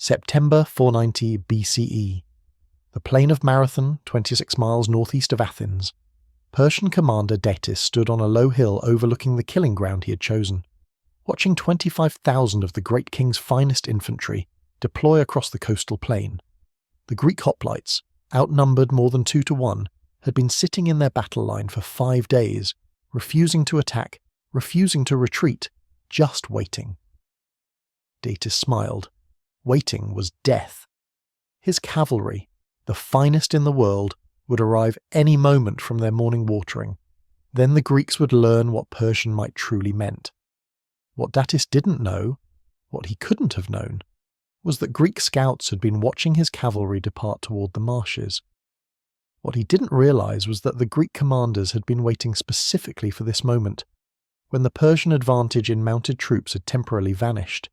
September 490 BCE. The plain of Marathon, 26 miles northeast of Athens. Persian commander Datis stood on a low hill overlooking the killing ground he had chosen, watching 25,000 of the great king's finest infantry deploy across the coastal plain. The Greek hoplites, outnumbered more than 2 to 1, had been sitting in their battle line for 5 days, refusing to attack, refusing to retreat, just waiting. Datis smiled. Waiting was death. His cavalry, the finest in the world, would arrive any moment from their morning watering. Then the Greeks would learn what Persian might truly meant. What Datis didn't know, what he couldn't have known, was that Greek scouts had been watching his cavalry depart toward the marshes. What he didn't realize was that the Greek commanders had been waiting specifically for this moment, when the Persian advantage in mounted troops had temporarily vanished.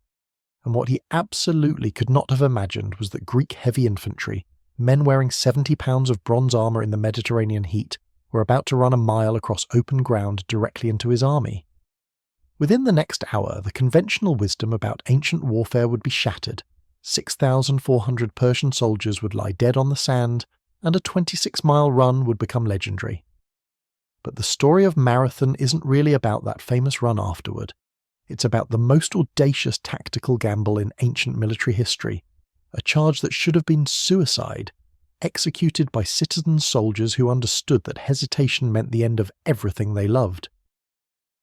And what he absolutely could not have imagined was that Greek heavy infantry, men wearing 70 pounds of bronze armour in the Mediterranean heat, were about to run a mile across open ground directly into his army. Within the next hour, the conventional wisdom about ancient warfare would be shattered. 6,400 Persian soldiers would lie dead on the sand, and a 26-mile run would become legendary. But the story of Marathon isn't really about that famous run afterward. It's about the most audacious tactical gamble in ancient military history, a charge that should have been suicide, executed by citizen soldiers who understood that hesitation meant the end of everything they loved.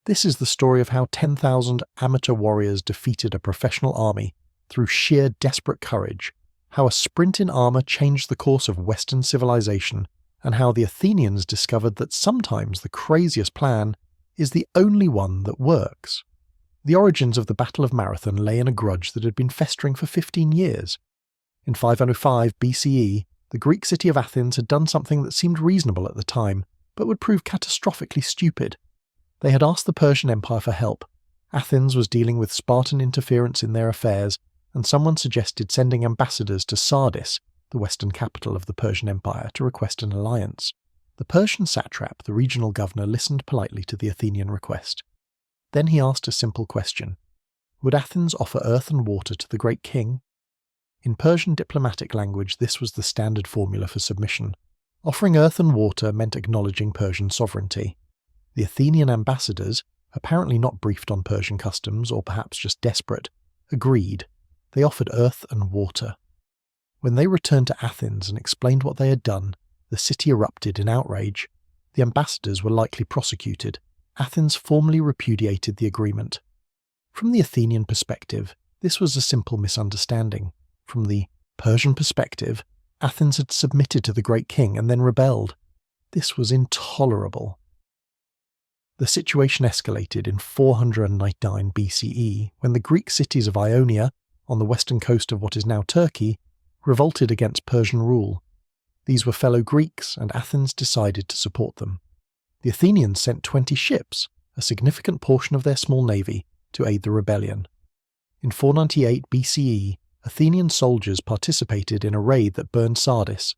This is the story of how 10,000 amateur warriors defeated a professional army through sheer desperate courage, how a sprint in armour changed the course of Western civilization, and how the Athenians discovered that sometimes the craziest plan is the only one that works. The origins of the Battle of Marathon lay in a grudge that had been festering for 15 years. In 505 BCE, the Greek city of Athens had done something that seemed reasonable at the time, but would prove catastrophically stupid. They had asked the Persian Empire for help. Athens was dealing with Spartan interference in their affairs, and someone suggested sending ambassadors to Sardis, the western capital of the Persian Empire, to request an alliance. The Persian satrap, the regional governor, listened politely to the Athenian request. Then he asked a simple question. Would Athens offer earth and water to the great king? In Persian diplomatic language, this was the standard formula for submission. Offering earth and water meant acknowledging Persian sovereignty. The Athenian ambassadors, apparently not briefed on Persian customs or perhaps just desperate, agreed. They offered earth and water. When they returned to Athens and explained what they had done, the city erupted in outrage. The ambassadors were likely prosecuted. Athens formally repudiated the agreement. From the Athenian perspective, this was a simple misunderstanding. From the Persian perspective, Athens had submitted to the great king and then rebelled. This was intolerable. The situation escalated in 499 BCE when the Greek cities of Ionia, on the western coast of what is now Turkey, revolted against Persian rule. These were fellow Greeks, and Athens decided to support them. The Athenians sent 20 ships, a significant portion of their small navy, to aid the rebellion. In 498 BCE, Athenian soldiers participated in a raid that burned Sardis,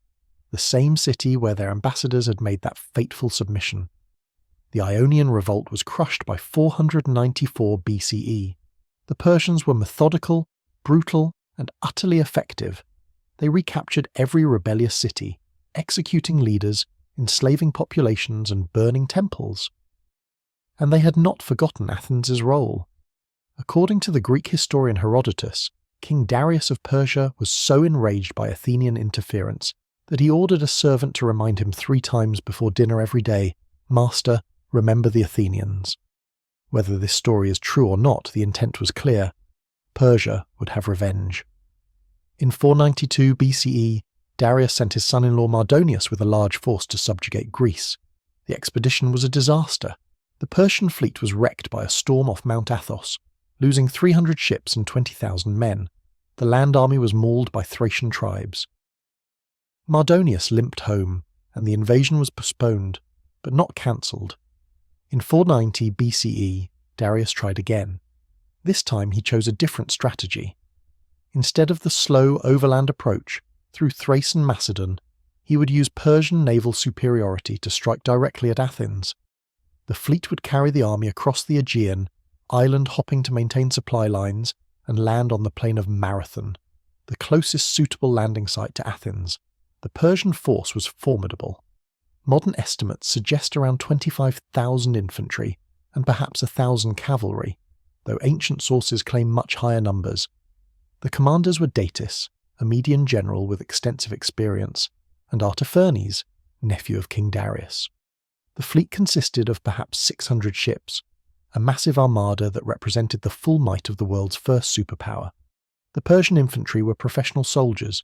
the same city where their ambassadors had made that fateful submission. The Ionian revolt was crushed by 494 BCE. The Persians were methodical, brutal, and utterly effective. They recaptured every rebellious city, executing leaders, enslaving populations, and burning temples. And they had not forgotten Athens' role. According to the Greek historian Herodotus, King Darius of Persia was so enraged by Athenian interference that he ordered a servant to remind him 3 times before dinner every day, "Master, remember the Athenians." Whether this story is true or not, the intent was clear. Persia would have revenge. In 492 BCE, Darius sent his son-in-law Mardonius with a large force to subjugate Greece. The expedition was a disaster. The Persian fleet was wrecked by a storm off Mount Athos, losing 300 ships and 20,000 men. The land army was mauled by Thracian tribes. Mardonius limped home, and the invasion was postponed, but not cancelled. In 490 BCE, Darius tried again. This time he chose a different strategy. Instead of the slow overland approach through Thrace and Macedon, he would use Persian naval superiority to strike directly at Athens. The fleet would carry the army across the Aegean, island hopping to maintain supply lines, and land on the plain of Marathon. the closest suitable landing site to Athens, the Persian force was formidable. Modern estimates suggest around 25,000 infantry and perhaps 1,000 cavalry, though ancient sources claim much higher numbers. The commanders were Datis, a Median general with extensive experience, and Artaphernes, nephew of King Darius. The fleet consisted of perhaps 600 ships, a massive armada that represented the full might of the world's first superpower. The Persian infantry were professional soldiers.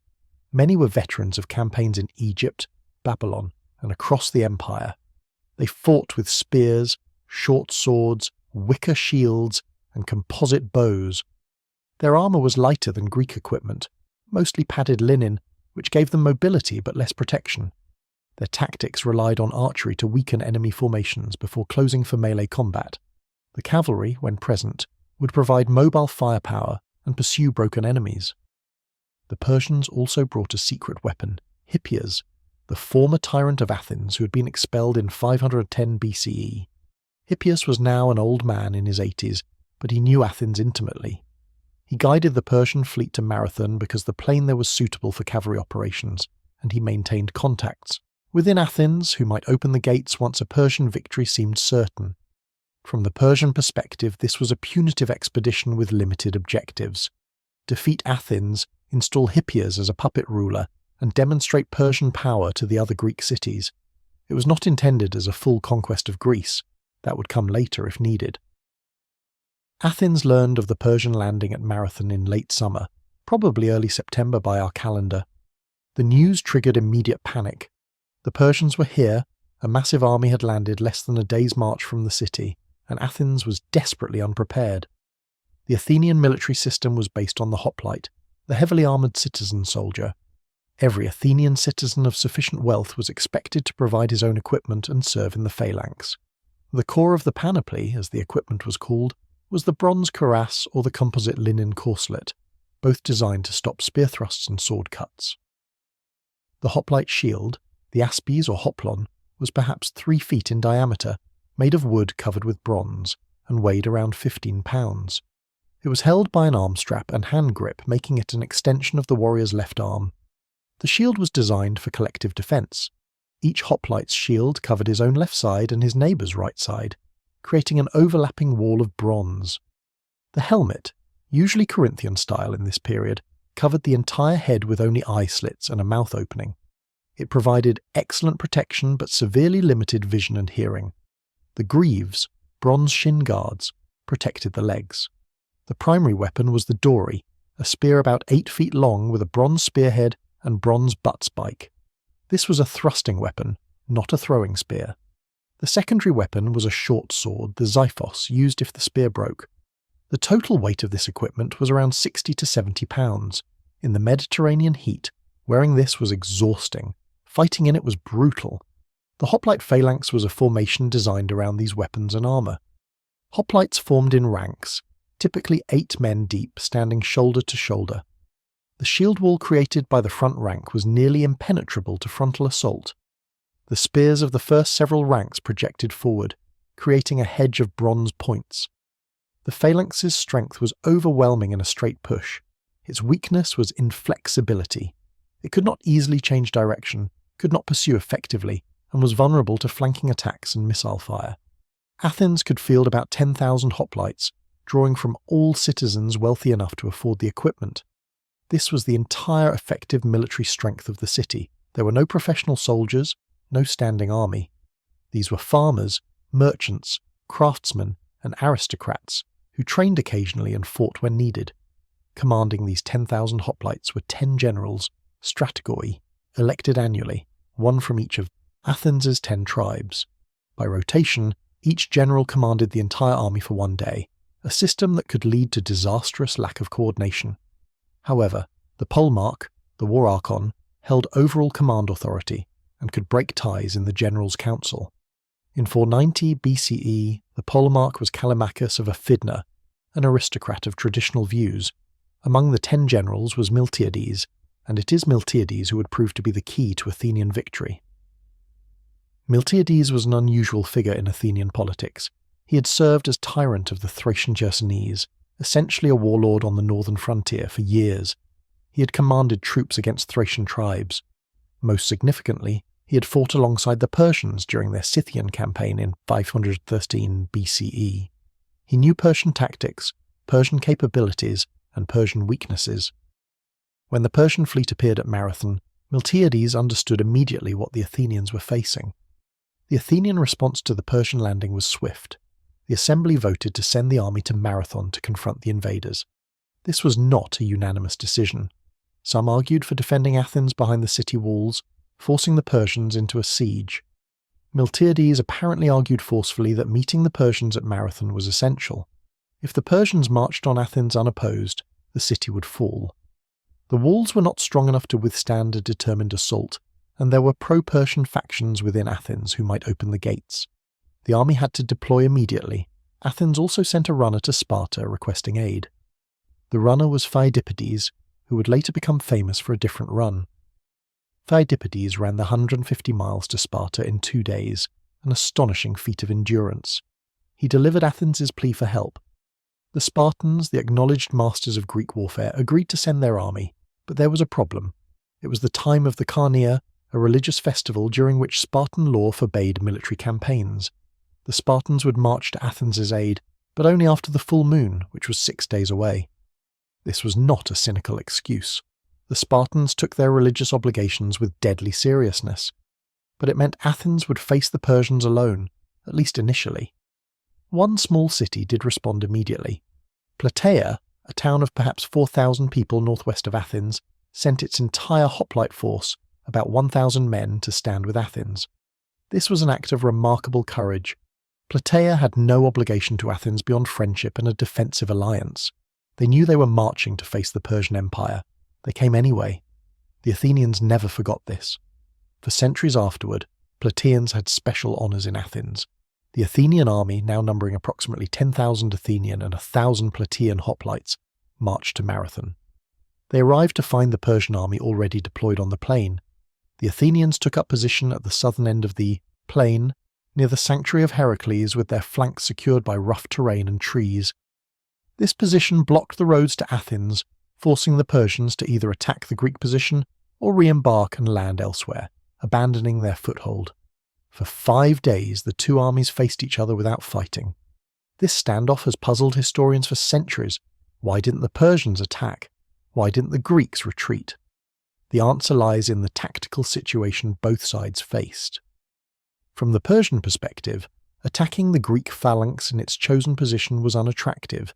Many were veterans of campaigns in Egypt, Babylon, and across the empire. They fought with spears, short swords, wicker shields, and composite bows. Their armour was lighter than Greek equipment, mostly padded linen, which gave them mobility but less protection. Their tactics relied on archery to weaken enemy formations before closing for melee combat. The cavalry, when present, would provide mobile firepower and pursue broken enemies. The Persians also brought a secret weapon, Hippias, the former tyrant of Athens who had been expelled in 510 BCE. Hippias was now an old man in his 80s, but he knew Athens intimately. He guided the Persian fleet to Marathon because the plain there was suitable for cavalry operations, and he maintained contacts within Athens who might open the gates once a Persian victory seemed certain. From the Persian perspective, this was a punitive expedition with limited objectives. Defeat Athens, install Hippias as a puppet ruler, and demonstrate Persian power to the other Greek cities. It was not intended as a full conquest of Greece. That would come later if needed. Athens learned of the Persian landing at Marathon in late summer, probably early September by our calendar. The news triggered immediate panic. The Persians were here, a massive army had landed less than a day's march from the city, and Athens was desperately unprepared. The Athenian military system was based on the hoplite, the heavily armoured citizen soldier. Every Athenian citizen of sufficient wealth was expected to provide his own equipment and serve in the phalanx. The core of the panoply, as the equipment was called, was the bronze cuirass or the composite linen corselet, both designed to stop spear thrusts and sword cuts. The hoplite shield, the aspes or hoplon, was perhaps 3 feet in diameter, made of wood covered with bronze, and weighed around 15 pounds. It was held by an arm strap and hand grip, making it an extension of the warrior's left arm. The shield was designed for collective defence. Each hoplite's shield covered his own left side and his neighbour's right side, creating an overlapping wall of bronze. The helmet, usually Corinthian style in this period, covered the entire head with only eye slits and a mouth opening. It provided excellent protection but severely limited vision and hearing. The greaves, bronze shin guards, protected the legs. The primary weapon was the dory, a spear about 8 feet long with a bronze spearhead and bronze butt spike. This was a thrusting weapon, not a throwing spear. The secondary weapon was a short sword, the xiphos, used if the spear broke. The total weight of this equipment was around 60 to 70 pounds. In the Mediterranean heat, wearing this was exhausting. Fighting in it was brutal. The hoplite phalanx was a formation designed around these weapons and armour. Hoplites formed in ranks, typically 8 men deep, standing shoulder to shoulder. The shield wall created by the front rank was nearly impenetrable to frontal assault. The spears of the first several ranks projected forward, creating a hedge of bronze points. The phalanx's strength was overwhelming in a straight push. Its weakness was inflexibility. It could not easily change direction, could not pursue effectively, and was vulnerable to flanking attacks and missile fire. Athens could field about 10,000 hoplites, drawing from all citizens wealthy enough to afford the equipment. This was the entire effective military strength of the city. There were no professional soldiers, no standing army. These were farmers, merchants, craftsmen, and aristocrats who trained occasionally and fought when needed. Commanding these 10,000 hoplites were 10 generals, strategoi, elected annually, one from each of Athens's 10 tribes. By rotation, each general commanded the entire army for 1 day, a system that could lead to disastrous lack of coordination. However, the polemarch, the war archon, held overall command authority and could break ties in the general's council. In 490 BCE, the polemarch was Callimachus of Aphidna, an aristocrat of traditional views. Among the 10 generals was Miltiades, and it is Miltiades who would prove to be the key to Athenian victory. Miltiades was an unusual figure in Athenian politics. He had served as tyrant of the Thracian Chersonese, essentially a warlord on the northern frontier, for years. He had commanded troops against Thracian tribes. Most significantly, he had fought alongside the Persians during their Scythian campaign in 513 BCE. He knew Persian tactics, Persian capabilities, and Persian weaknesses. When the Persian fleet appeared at Marathon, Miltiades understood immediately what the Athenians were facing. The Athenian response to the Persian landing was swift. The assembly voted to send the army to Marathon to confront the invaders. This was not a unanimous decision. Some argued for defending Athens behind the city walls, forcing the Persians into a siege. Miltiades apparently argued forcefully that meeting the Persians at Marathon was essential. If the Persians marched on Athens unopposed, the city would fall. The walls were not strong enough to withstand a determined assault, and there were pro-Persian factions within Athens who might open the gates. The army had to deploy immediately. Athens also sent a runner to Sparta requesting aid. The runner was Pheidippides, who would later become famous for a different run. Pheidippides ran the 150 miles to Sparta in 2 days, an astonishing feat of endurance. He delivered Athens' plea for help. The Spartans, the acknowledged masters of Greek warfare, agreed to send their army, but there was a problem. It was the time of the Carneia, a religious festival during which Spartan law forbade military campaigns. The Spartans would march to Athens' aid, but only after the full moon, which was 6 days away. This was not a cynical excuse. The Spartans took their religious obligations with deadly seriousness. But it meant Athens would face the Persians alone, at least initially. One small city did respond immediately. Plataea, a town of perhaps 4,000 people northwest of Athens, sent its entire hoplite force, about 1,000 men, to stand with Athens. This was an act of remarkable courage. Plataea had no obligation to Athens beyond friendship and a defensive alliance. They knew they were marching to face the Persian Empire. They came anyway. The Athenians never forgot this. For centuries afterward, Plataeans had special honours in Athens. The Athenian army, now numbering approximately 10,000 Athenian and 1,000 Plataean hoplites, marched to Marathon. They arrived to find the Persian army already deployed on the plain. The Athenians took up position at the southern end of the plain, near the sanctuary of Heracles, with their flanks secured by rough terrain and trees. This position blocked the roads to Athens, forcing the Persians to either attack the Greek position or re-embark and land elsewhere, abandoning their foothold. For 5 days, the two armies faced each other without fighting. This standoff has puzzled historians for centuries. Why didn't the Persians attack? Why didn't the Greeks retreat? The answer lies in the tactical situation both sides faced. From the Persian perspective, attacking the Greek phalanx in its chosen position was unattractive.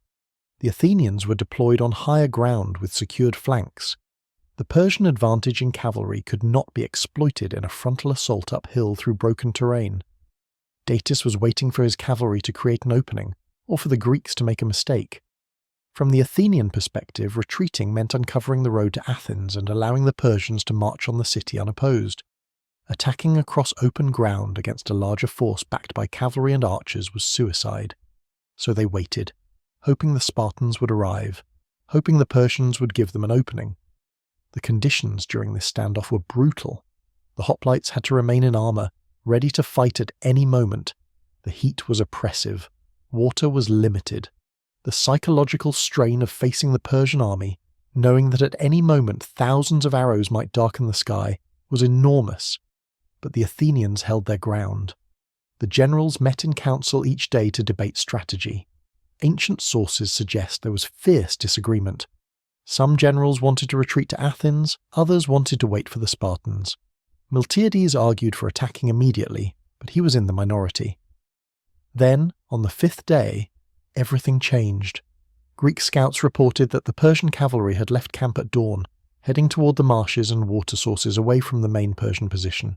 The Athenians were deployed on higher ground with secured flanks. The Persian advantage in cavalry could not be exploited in a frontal assault uphill through broken terrain. Datis was waiting for his cavalry to create an opening, or for the Greeks to make a mistake. From the Athenian perspective, retreating meant uncovering the road to Athens and allowing the Persians to march on the city unopposed. Attacking across open ground against a larger force backed by cavalry and archers was suicide. So they waited, hoping the Spartans would arrive, hoping the Persians would give them an opening. The conditions during this standoff were brutal. The hoplites had to remain in armour, ready to fight at any moment. The heat was oppressive. Water was limited. The psychological strain of facing the Persian army, knowing that at any moment thousands of arrows might darken the sky, was enormous. But the Athenians held their ground. The generals met in council each day to debate strategy. Ancient sources suggest there was fierce disagreement. Some generals wanted to retreat to Athens, others wanted to wait for the Spartans. Miltiades argued for attacking immediately, but he was in the minority. Then, on the 5th day, everything changed. Greek scouts reported that the Persian cavalry had left camp at dawn, heading toward the marshes and water sources away from the main Persian position.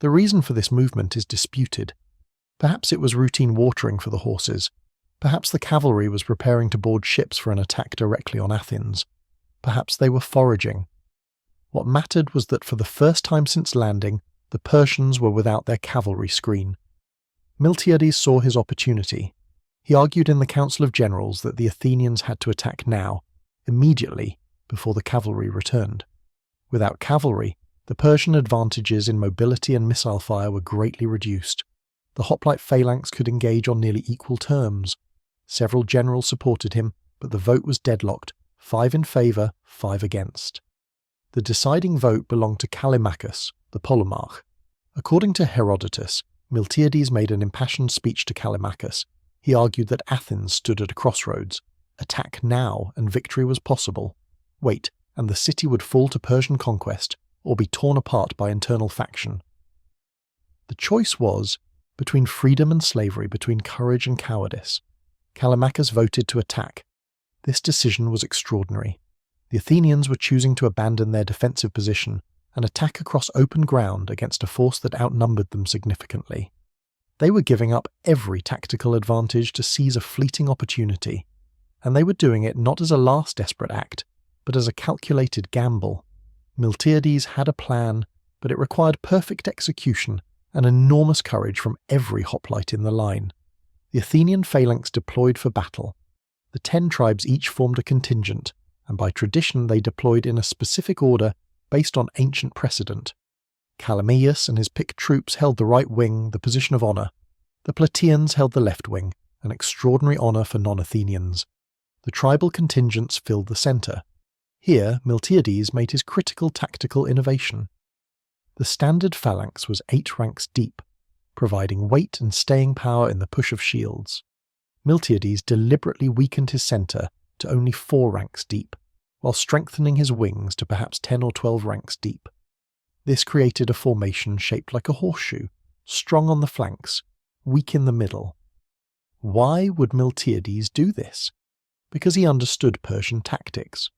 The reason for this movement is disputed. Perhaps it was routine watering for the horses. Perhaps the cavalry was preparing to board ships for an attack directly on Athens. Perhaps they were foraging. What mattered was that for the first time since landing, the Persians were without their cavalry screen. Miltiades saw his opportunity. He argued in the Council of Generals that the Athenians had to attack now, immediately, before the cavalry returned. Without cavalry, the Persian advantages in mobility and missile fire were greatly reduced. The hoplite phalanx could engage on nearly equal terms. Several generals supported him, but the vote was deadlocked, 5 in favour, 5 against. The deciding vote belonged to Callimachus, the polemarch. According to Herodotus, Miltiades made an impassioned speech to Callimachus. He argued that Athens stood at a crossroads. Attack now and victory was possible. Wait, and the city would fall to Persian conquest or be torn apart by internal faction. The choice was between freedom and slavery, between courage and cowardice. Callimachus voted to attack. This decision was extraordinary. The Athenians were choosing to abandon their defensive position and attack across open ground against a force that outnumbered them significantly. They were giving up every tactical advantage to seize a fleeting opportunity, and they were doing it not as a last desperate act, but as a calculated gamble. Miltiades had a plan, but it required perfect execution and enormous courage from every hoplite in the line. The Athenian phalanx deployed for battle. The 10 tribes each formed a contingent, and by tradition they deployed in a specific order based on ancient precedent. Callimachus and his picked troops held the right wing, the position of honour. The Plataeans held the left wing, an extraordinary honour for non-Athenians. The tribal contingents filled the centre. Here Miltiades made his critical tactical innovation. The standard phalanx was 8 ranks deep, providing weight and staying power in the push of shields. Miltiades deliberately weakened his centre to only 4 ranks deep, while strengthening his wings to perhaps 10 or 12 ranks deep. This created a formation shaped like a horseshoe, strong on the flanks, weak in the middle. Why would Miltiades do this? Because he understood Persian tactics.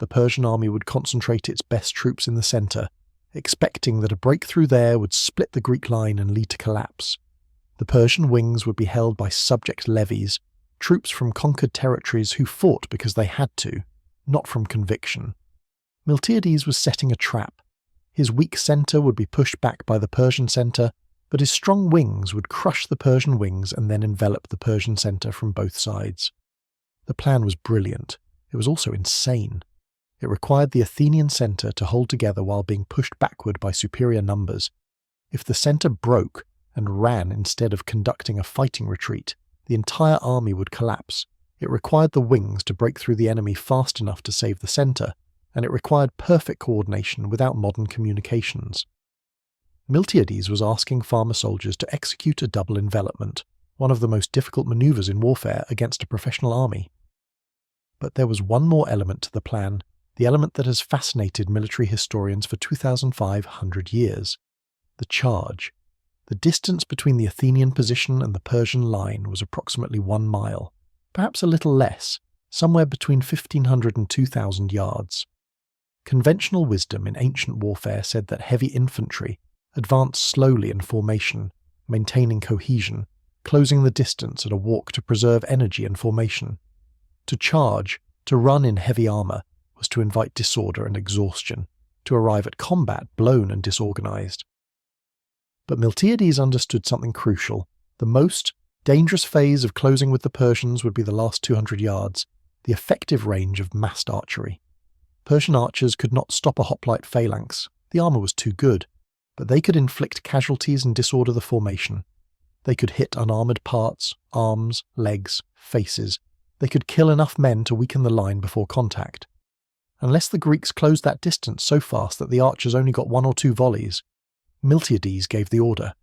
The Persian army would concentrate its best troops in the centre, expecting that a breakthrough there would split the Greek line and lead to collapse. The Persian wings would be held by subject levies, troops from conquered territories who fought because they had to, not from conviction. Miltiades was setting a trap. His weak centre would be pushed back by the Persian centre, but his strong wings would crush the Persian wings and then envelop the Persian centre from both sides. The plan was brilliant. It was also insane. It required the Athenian centre to hold together while being pushed backward by superior numbers. If the centre broke and ran instead of conducting a fighting retreat, the entire army would collapse. It required the wings to break through the enemy fast enough to save the centre, and it required perfect coordination without modern communications. Miltiades was asking farmer soldiers to execute a double envelopment, one of the most difficult manoeuvres in warfare against a professional army. But there was one more element to the plan, the element that has fascinated military historians for 2,500 years: the charge. The distance between the Athenian position and the Persian line was approximately 1 mile, perhaps a little less, somewhere between 1,500 and 2,000 yards. Conventional wisdom in ancient warfare said that heavy infantry advanced slowly in formation, maintaining cohesion, closing the distance at a walk to preserve energy and formation. To charge, to run in heavy armour, was to invite disorder and exhaustion, to arrive at combat blown and disorganized. But Miltiades understood something crucial. The most dangerous phase of closing with the Persians would be the last 200 yards, the effective range of massed archery. Persian archers could not stop a hoplite phalanx, the armour was too good, but they could inflict casualties and disorder the formation. They could hit unarmoured parts, arms, legs, faces. They could kill enough men to weaken the line before contact. Unless the Greeks closed that distance so fast that the archers only got 1 or 2 volleys, Miltiades gave the order.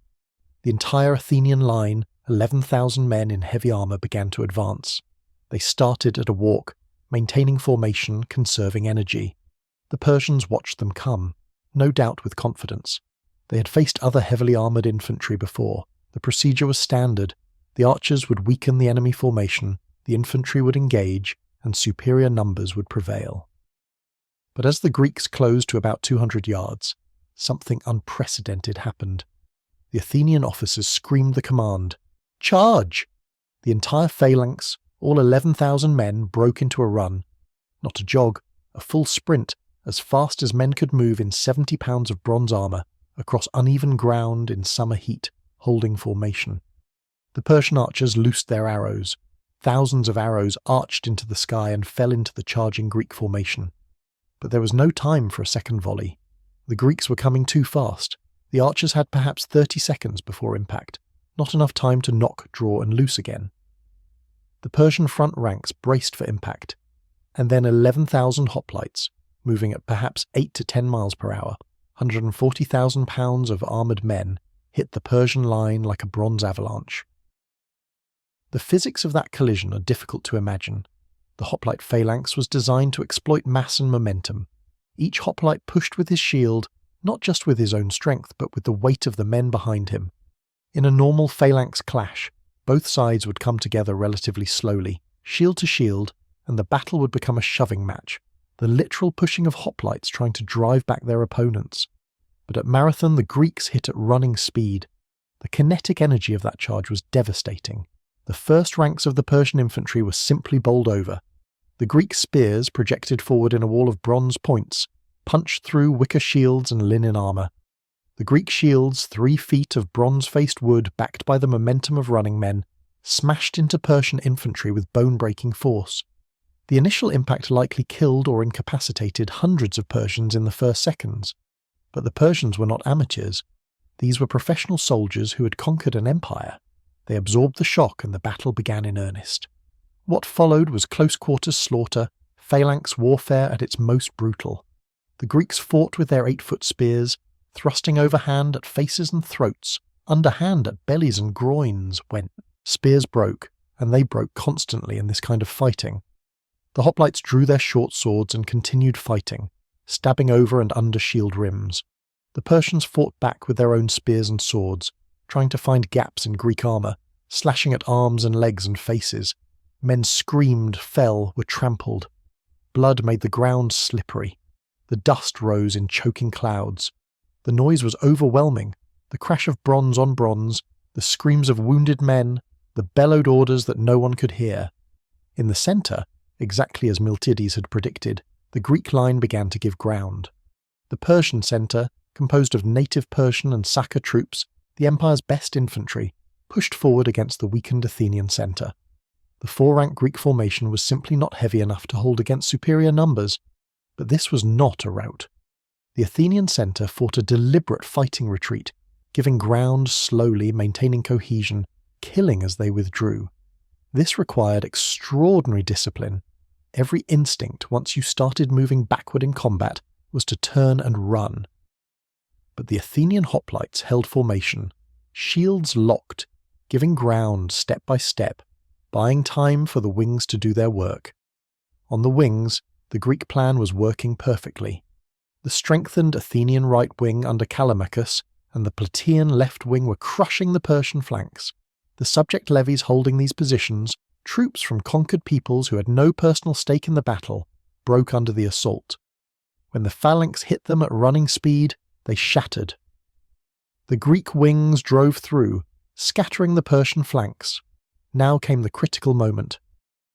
The entire Athenian line, 11,000 men in heavy armour, began to advance. They started at a walk, maintaining formation, conserving energy. The Persians watched them come, no doubt with confidence. They had faced other heavily armoured infantry before. The procedure was standard. The archers would weaken the enemy formation, the infantry would engage, and superior numbers would prevail. But as the Greeks closed to about 200 yards, something unprecedented happened. The Athenian officers screamed the command, "Charge!" The entire phalanx, all 11,000 men, broke into a run. Not a jog, a full sprint, as fast as men could move in 70 pounds of bronze armour, across uneven ground in summer heat, holding formation. The Persian archers loosed their arrows. Thousands of arrows arched into the sky and fell into the charging Greek formation. But there was no time for a second volley. The Greeks were coming too fast. The archers had perhaps 30 seconds before impact, not enough time to knock, draw and loose again. The Persian front ranks braced for impact. and then 11,000 hoplites, moving at perhaps 8 to 10 miles per hour, 140,000 pounds of armoured men, hit the Persian line like a bronze avalanche. The physics of that collision are difficult to imagine. The hoplite phalanx was designed to exploit mass and momentum. Each hoplite pushed with his shield, not just with his own strength, but with the weight of the men behind him. In a normal phalanx clash, both sides would come together relatively slowly, shield to shield, and the battle would become a shoving match, the literal pushing of hoplites trying to drive back their opponents. But at Marathon, the Greeks hit at running speed. The kinetic energy of that charge was devastating. The first ranks of the Persian infantry were simply bowled over. The Greek spears, projected forward in a wall of bronze points, punched through wicker shields and linen armour. The Greek shields, 3 feet of bronze-faced wood backed by the momentum of running men, smashed into Persian infantry with bone-breaking force. The initial impact likely killed or incapacitated hundreds of Persians in the first seconds. But the Persians were not amateurs. These were professional soldiers who had conquered an empire. They absorbed the shock and the battle began in earnest. What followed was close-quarters slaughter, phalanx warfare at its most brutal. The Greeks fought with their 8-foot spears, thrusting overhand at faces and throats, underhand at bellies and groins when spears broke, and they broke constantly in this kind of fighting. The hoplites drew their short swords and continued fighting, stabbing over and under shield rims. The Persians fought back with their own spears and swords, trying to find gaps in Greek armour, slashing at arms and legs and faces. Men screamed, fell, were trampled. Blood made the ground slippery. The dust rose in choking clouds. The noise was overwhelming, the crash of bronze on bronze, the screams of wounded men, the bellowed orders that no one could hear. In the centre, exactly as Miltiades had predicted, the Greek line began to give ground. The Persian centre, composed of native Persian and Saka troops, the empire's best infantry, pushed forward against the weakened Athenian centre. The 4-rank Greek formation was simply not heavy enough to hold against superior numbers, but this was not a rout. The Athenian centre fought a deliberate fighting retreat, giving ground slowly, maintaining cohesion, killing as they withdrew. This required extraordinary discipline. Every instinct, once you started moving backward in combat, was to turn and run. But the Athenian hoplites held formation, shields locked, giving ground step by step, buying time for the wings to do their work. On the wings, the Greek plan was working perfectly. The strengthened Athenian right wing under Callimachus and the Plataean left wing were crushing the Persian flanks. The subject levies holding these positions, troops from conquered peoples who had no personal stake in the battle, broke under the assault. When the phalanx hit them at running speed, they shattered. The Greek wings drove through, scattering the Persian flanks. Now came the critical moment.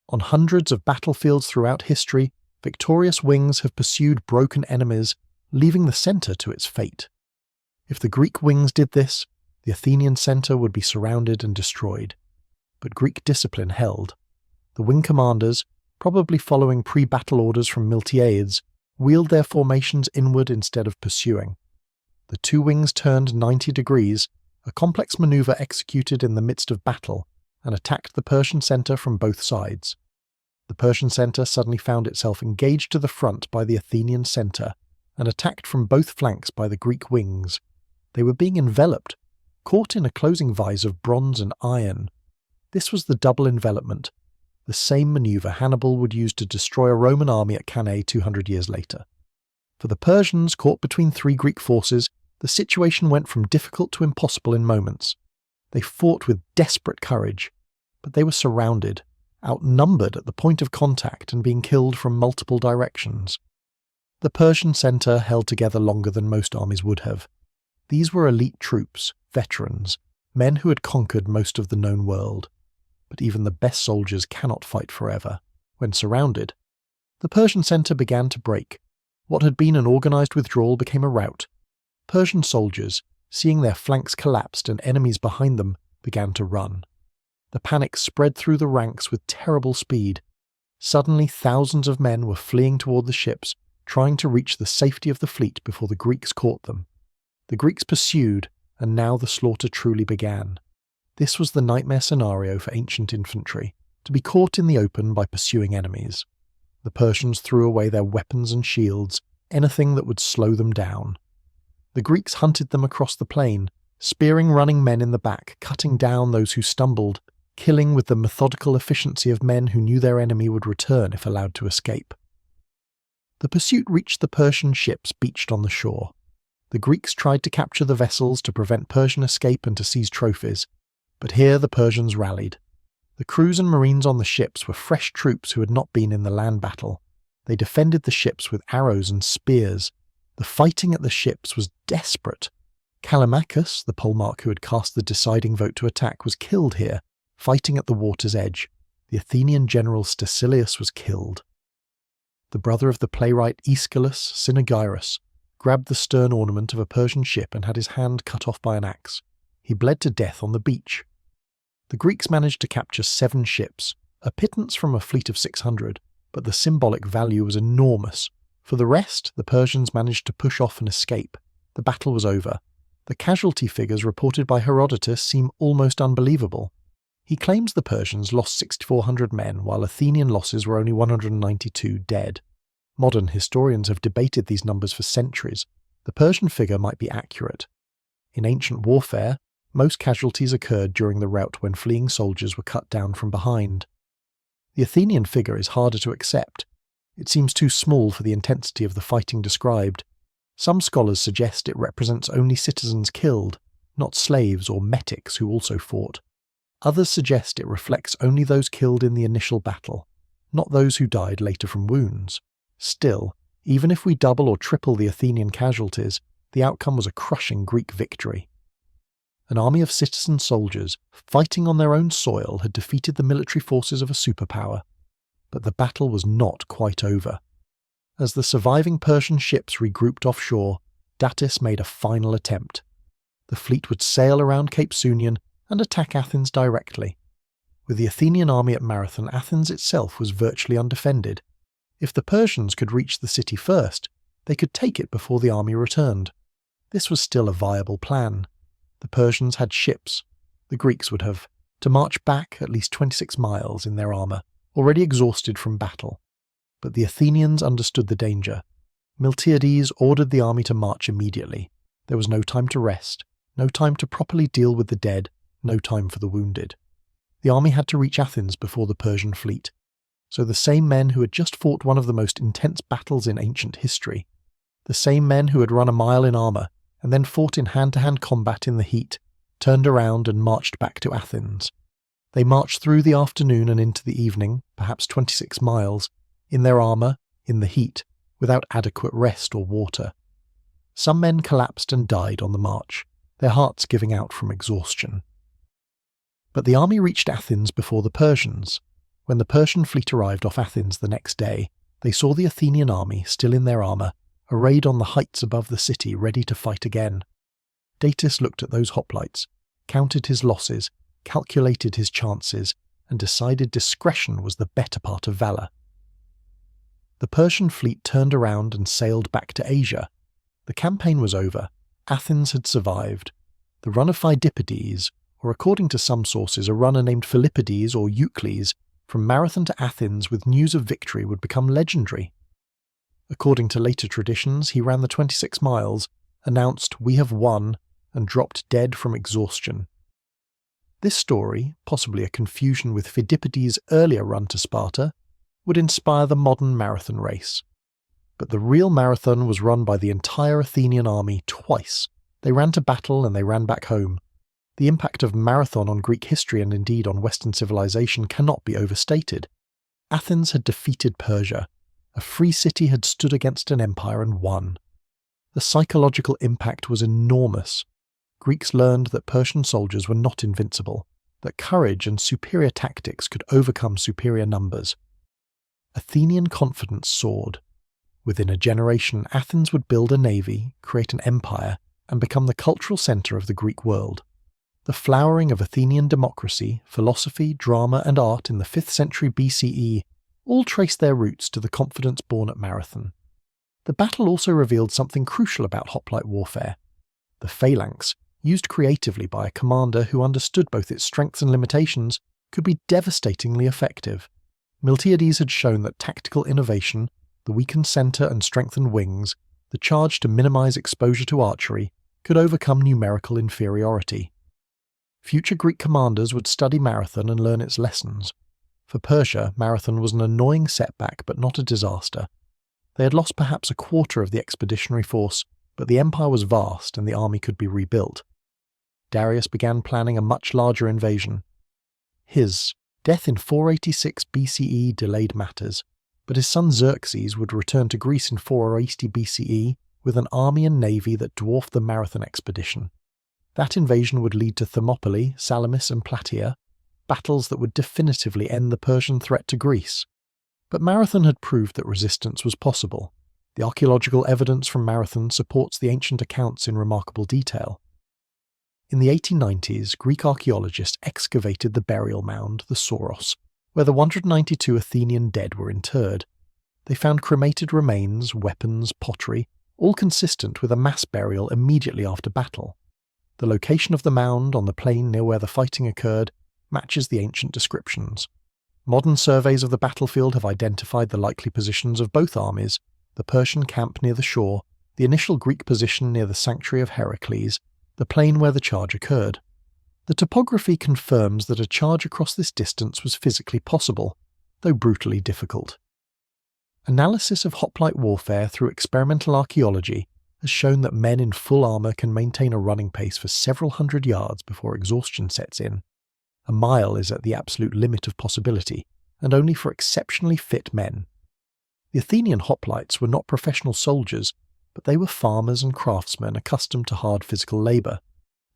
On hundreds of battlefields throughout history, victorious wings have pursued broken enemies, leaving the centre to its fate. If the Greek wings did this, the Athenian centre would be surrounded and destroyed. But Greek discipline held. The wing commanders, probably following pre-battle orders from Miltiades, wheeled their formations inward instead of pursuing. The 2 wings turned 90 degrees, a complex manoeuvre executed in the midst of battle, and attacked the Persian centre from both sides. The Persian centre suddenly found itself engaged to the front by the Athenian centre, and attacked from both flanks by the Greek wings. They were being enveloped, caught in a closing vise of bronze and iron. This was the double envelopment, the same manoeuvre Hannibal would use to destroy a Roman army at Cannae 200 years later. For the Persians caught between 3 Greek forces, the situation went from difficult to impossible in moments. They fought with desperate courage, but they were surrounded, outnumbered at the point of contact and being killed from multiple directions. The Persian centre held together longer than most armies would have. These were elite troops, veterans, men who had conquered most of the known world. But even the best soldiers cannot fight forever. When surrounded, the Persian centre began to break. What had been an organised withdrawal became a rout. Persian soldiers, seeing their flanks collapsed and enemies behind them, began to run. The panic spread through the ranks with terrible speed. Suddenly thousands of men were fleeing toward the ships, trying to reach the safety of the fleet before the Greeks caught them. The Greeks pursued, and now the slaughter truly began. This was the nightmare scenario for ancient infantry, to be caught in the open by pursuing enemies. The Persians threw away their weapons and shields, anything that would slow them down. The Greeks hunted them across the plain, spearing running men in the back, cutting down those who stumbled, killing with the methodical efficiency of men who knew their enemy would return if allowed to escape. The pursuit reached the Persian ships beached on the shore. The Greeks tried to capture the vessels to prevent Persian escape and to seize trophies, but here the Persians rallied. The crews and marines on the ships were fresh troops who had not been in the land battle. They defended the ships with arrows and spears. The fighting at the ships was desperate. Callimachus, the polemarch who had cast the deciding vote to attack, was killed here, fighting at the water's edge. The Athenian general Stesilaus was killed. The brother of the playwright Aeschylus, Cynaegirus, grabbed the stern ornament of a Persian ship and had his hand cut off by an axe. He bled to death on the beach. The Greeks managed to capture 7 ships, a pittance from a fleet of 600, but the symbolic value was enormous. For the rest, the Persians managed to push off and escape. The battle was over. The casualty figures reported by Herodotus seem almost unbelievable. He claims the Persians lost 6,400 men, while Athenian losses were only 192 dead. Modern historians have debated these numbers for centuries. The Persian figure might be accurate. In ancient warfare, most casualties occurred during the rout when fleeing soldiers were cut down from behind. The Athenian figure is harder to accept. It seems too small for the intensity of the fighting described. Some scholars suggest it represents only citizens killed, not slaves or metics who also fought. Others suggest it reflects only those killed in the initial battle, not those who died later from wounds. Still, even if we double or triple the Athenian casualties, the outcome was a crushing Greek victory. An army of citizen soldiers, fighting on their own soil, had defeated the military forces of a superpower. But the battle was not quite over. As the surviving Persian ships regrouped offshore, Datis made a final attempt. The fleet would sail around Cape Sunion and attack Athens directly. With the Athenian army at Marathon, Athens itself was virtually undefended. If the Persians could reach the city first, they could take it before the army returned. This was still a viable plan. The Persians had ships. The Greeks would have to march back at least 26 miles in their armour, already exhausted from battle. But the Athenians understood the danger. Miltiades ordered the army to march immediately. There was no time to rest, no time to properly deal with the dead, no time for the wounded. The army had to reach Athens before the Persian fleet. So the same men who had just fought one of the most intense battles in ancient history, the same men who had run a mile in armour and then fought in hand-to-hand combat in the heat, turned around and marched back to Athens. They marched through the afternoon and into the evening, perhaps 26 miles, in their armour, in the heat, without adequate rest or water. Some men collapsed and died on the march, their hearts giving out from exhaustion. But the army reached Athens before the Persians. When the Persian fleet arrived off Athens the next day, they saw the Athenian army, still in their armour, arrayed on the heights above the city, ready to fight again. Datis looked at those hoplites, counted his losses, calculated his chances, and decided discretion was the better part of valour. The Persian fleet turned around and sailed back to Asia. The campaign was over. Athens had survived. The run of Phidippides, or according to some sources a runner named Philippides or Eucles, from Marathon to Athens with news of victory would become legendary. According to later traditions, he ran the 26 miles, announced, "We have won," and dropped dead from exhaustion. This story, possibly a confusion with Phidippides' earlier run to Sparta, would inspire the modern marathon race. But the real marathon was run by the entire Athenian army twice. They ran to battle and they ran back home. The impact of marathon on Greek history and indeed on Western civilization cannot be overstated. Athens had defeated Persia. A free city had stood against an empire and won. The psychological impact was enormous. Greeks learned that Persian soldiers were not invincible, that courage and superior tactics could overcome superior numbers. Athenian confidence soared. Within a generation, Athens would build a navy, create an empire, and become the cultural centre of the Greek world. The flowering of Athenian democracy, philosophy, drama, and art in the 5th century BCE all trace their roots to the confidence born at Marathon. The battle also revealed something crucial about hoplite warfare. The phalanx, used creatively by a commander who understood both its strengths and limitations, could be devastatingly effective. Miltiades had shown that tactical innovation, the weakened centre and strengthened wings, the charge to minimize exposure to archery, could overcome numerical inferiority. Future Greek commanders would study Marathon and learn its lessons. For Persia, Marathon was an annoying setback but not a disaster. They had lost perhaps a quarter of the expeditionary force, but the empire was vast and the army could be rebuilt. Darius began planning a much larger invasion. His death in 486 BCE delayed matters, but his son Xerxes would return to Greece in 480 BCE with an army and navy that dwarfed the Marathon expedition. That invasion would lead to Thermopylae, Salamis and Plataea, battles that would definitively end the Persian threat to Greece. But Marathon had proved that resistance was possible. The archaeological evidence from Marathon supports the ancient accounts in remarkable detail. In the 1890s, Greek archaeologists excavated the burial mound, the Souros, where the 192 Athenian dead were interred. They found cremated remains, weapons, pottery, all consistent with a mass burial immediately after battle. The location of the mound, on the plain near where the fighting occurred, matches the ancient descriptions. Modern surveys of the battlefield have identified the likely positions of both armies, the Persian camp near the shore, the initial Greek position near the sanctuary of Heracles, the plain where the charge occurred. The topography confirms that a charge across this distance was physically possible, though brutally difficult. Analysis of hoplite warfare through experimental archaeology has shown that men in full armour can maintain a running pace for several hundred yards before exhaustion sets in. A mile is at the absolute limit of possibility, and only for exceptionally fit men. The Athenian hoplites were not professional soldiers, but they were farmers and craftsmen accustomed to hard physical labour.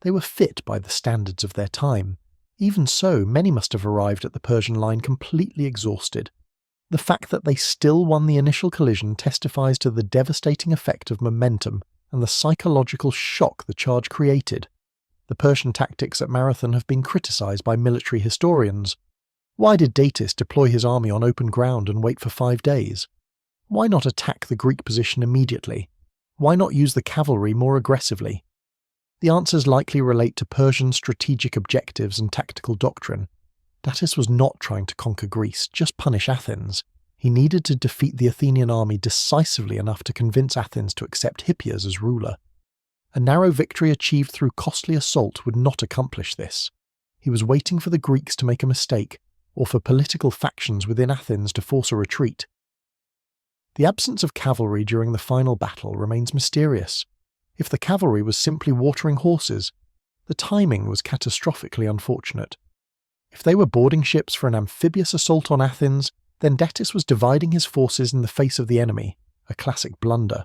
They were fit by the standards of their time. Even so, many must have arrived at the Persian line completely exhausted. The fact that they still won the initial collision testifies to the devastating effect of momentum and the psychological shock the charge created. The Persian tactics at Marathon have been criticised by military historians. Why did Datis deploy his army on open ground and wait for 5 days? Why not attack the Greek position immediately? Why not use the cavalry more aggressively? The answers likely relate to Persian strategic objectives and tactical doctrine. Datis was not trying to conquer Greece, just punish Athens. He needed to defeat the Athenian army decisively enough to convince Athens to accept Hippias as ruler. A narrow victory achieved through costly assault would not accomplish this. He was waiting for the Greeks to make a mistake, or for political factions within Athens to force a retreat. The absence of cavalry during the final battle remains mysterious. If the cavalry was simply watering horses, the timing was catastrophically unfortunate. If they were boarding ships for an amphibious assault on Athens, then Datis was dividing his forces in the face of the enemy, a classic blunder.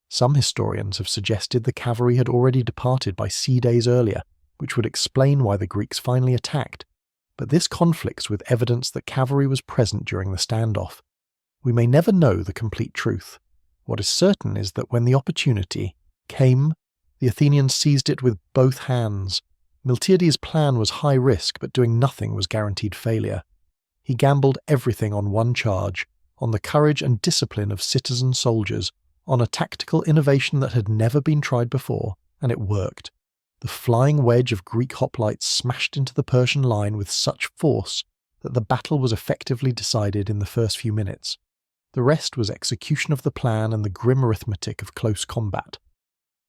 Some historians have suggested the cavalry had already departed by sea days earlier, which would explain why the Greeks finally attacked, but this conflicts with evidence that cavalry was present during the standoff. We may never know the complete truth. What is certain is that when the opportunity came, the Athenians seized it with both hands. Miltiades' plan was high risk, but doing nothing was guaranteed failure. He gambled everything on one charge, on the courage and discipline of citizen soldiers, on a tactical innovation that had never been tried before, and it worked. The flying wedge of Greek hoplites smashed into the Persian line with such force that the battle was effectively decided in the first few minutes. The rest was execution of the plan and the grim arithmetic of close combat.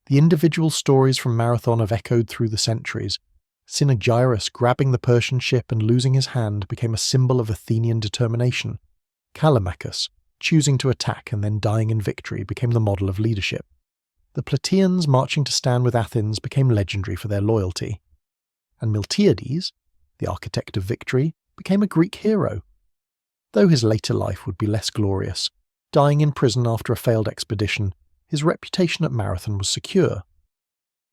The individual stories from Marathon have echoed through the centuries. Cynaegirus grabbing the Persian ship and losing his hand became a symbol of Athenian determination. Callimachus, choosing to attack and then dying in victory, became the model of leadership. The Plataeans marching to stand with Athens became legendary for their loyalty. And Miltiades, the architect of victory, became a Greek hero. Though his later life would be less glorious, dying in prison after a failed expedition, his reputation at Marathon was secure.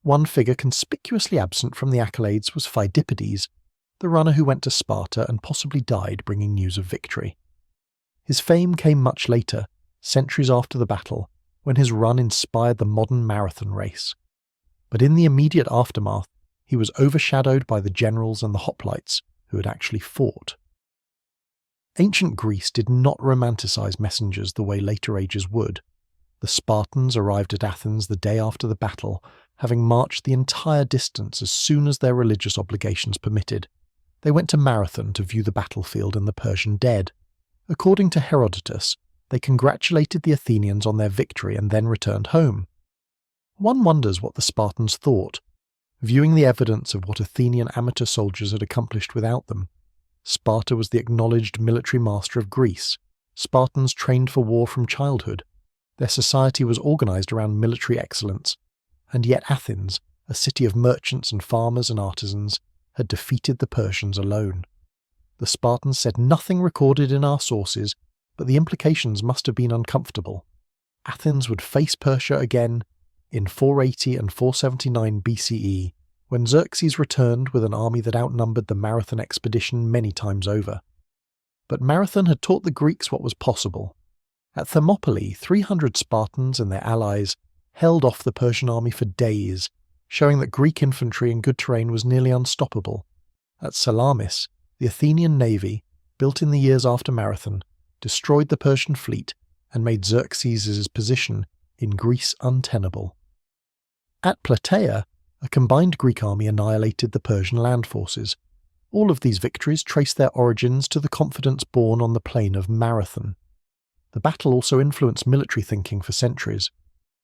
One figure conspicuously absent from the accolades was Phidippides, the runner who went to Sparta and possibly died bringing news of victory. His fame came much later, centuries after the battle, when his run inspired the modern marathon race. But in the immediate aftermath, he was overshadowed by the generals and the hoplites who had actually fought. Ancient Greece did not romanticize messengers the way later ages would. The Spartans arrived at Athens the day after the battle, having marched the entire distance as soon as their religious obligations permitted. They went to Marathon to view the battlefield and the Persian dead. According to Herodotus, they congratulated the Athenians on their victory and then returned home. One wonders what the Spartans thought, viewing the evidence of what Athenian amateur soldiers had accomplished without them. Sparta was the acknowledged military master of Greece. Spartans trained for war from childhood. Their society was organized around military excellence, and yet Athens, a city of merchants and farmers and artisans, had defeated the Persians alone. The Spartans said nothing recorded in our sources, but the implications must have been uncomfortable. Athens would face Persia again in 480 and 479 BCE, when Xerxes returned with an army that outnumbered the Marathon expedition many times over. But Marathon had taught the Greeks what was possible. At Thermopylae, 300 Spartans and their allies held off the Persian army for days, showing that Greek infantry in good terrain was nearly unstoppable. At Salamis, the Athenian navy, built in the years after Marathon, destroyed the Persian fleet and made Xerxes' position in Greece untenable. At Plataea, a combined Greek army annihilated the Persian land forces. All of these victories trace their origins to the confidence born on the plain of Marathon. The battle also influenced military thinking for centuries.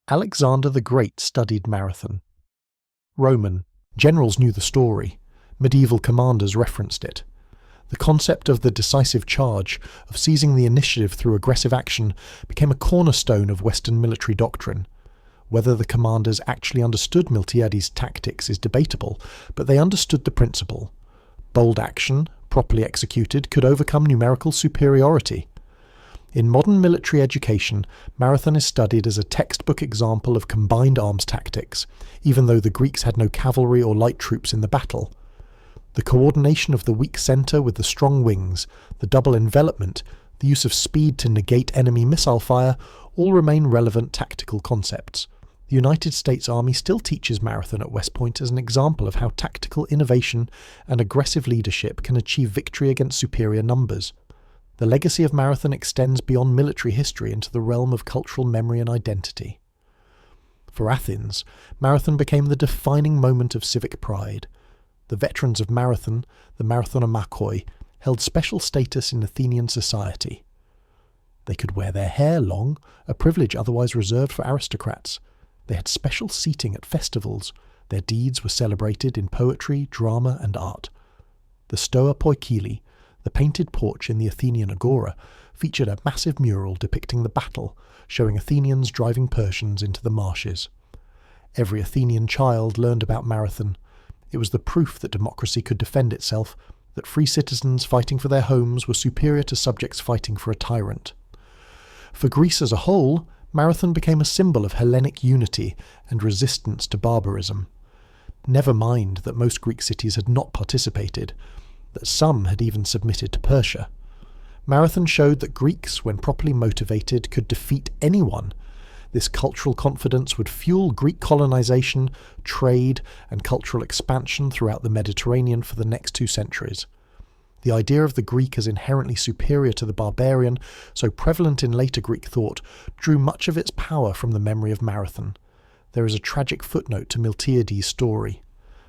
Alexander the Great studied Marathon. Roman generals knew the story. Medieval commanders referenced it. The concept of the decisive charge, of seizing the initiative through aggressive action, became a cornerstone of Western military doctrine. Whether the commanders actually understood Miltiades' tactics is debatable, but they understood the principle. Bold action, properly executed, could overcome numerical superiority. In modern military education, Marathon is studied as a textbook example of combined arms tactics, even though the Greeks had no cavalry or light troops in the battle. The coordination of the weak centre with the strong wings, the double envelopment, the use of speed to negate enemy missile fire, all remain relevant tactical concepts. The United States Army still teaches Marathon at West Point as an example of how tactical innovation and aggressive leadership can achieve victory against superior numbers. The legacy of Marathon extends beyond military history into the realm of cultural memory and identity. For Athens, Marathon became the defining moment of civic pride. The veterans of Marathon, the Marathonomachoi, held special status in Athenian society. They could wear their hair long, a privilege otherwise reserved for aristocrats. They had special seating at festivals. Their deeds were celebrated in poetry, drama, and art. The Stoa Poikili, the painted porch in the Athenian agora, featured a massive mural depicting the battle, showing Athenians driving Persians into the marshes. Every Athenian child learned about Marathon. It was the proof that democracy could defend itself, that free citizens fighting for their homes were superior to subjects fighting for a tyrant. For Greece as a whole, Marathon became a symbol of Hellenic unity and resistance to barbarism. Never mind that most Greek cities had not participated, that some had even submitted to Persia. Marathon showed that Greeks, when properly motivated, could defeat anyone. This cultural confidence would fuel Greek colonization, trade, and cultural expansion throughout the Mediterranean for the next 2 centuries. The idea of the Greek as inherently superior to the barbarian, so prevalent in later Greek thought, drew much of its power from the memory of Marathon. There is a tragic footnote to Miltiades' story.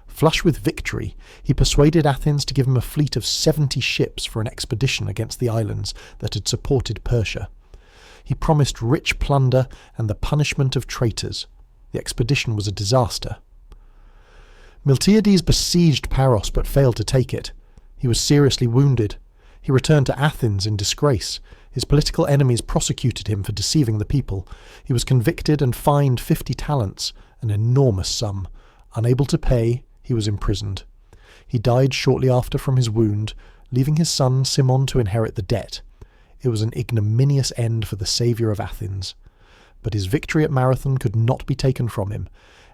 Flush with victory, he persuaded Athens to give him a fleet of 70 ships for an expedition against the islands that had supported Persia. He promised rich plunder and the punishment of traitors. The expedition was a disaster. Miltiades besieged Paros but failed to take it. He was seriously wounded. He returned to Athens in disgrace. His political enemies prosecuted him for deceiving the people. He was convicted and fined 50 talents, an enormous sum. Unable to pay, he was imprisoned. He died shortly after from his wound, leaving his son Cimon to inherit the debt. It was an ignominious end for the saviour of Athens. But his victory at Marathon could not be taken from him,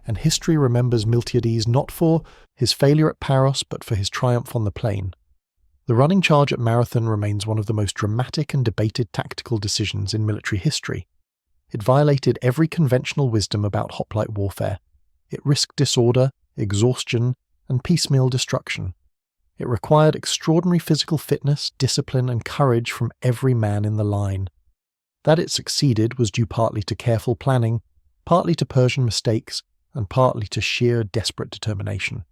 and history remembers Miltiades not for his failure at Paros but for his triumph on the plain. The running charge at Marathon remains one of the most dramatic and debated tactical decisions in military history. It violated every conventional wisdom about hoplite warfare. It risked disorder, exhaustion, and piecemeal destruction. It required extraordinary physical fitness, discipline, and courage from every man in the line. That it succeeded was due partly to careful planning, partly to Persian mistakes, and partly to sheer desperate determination.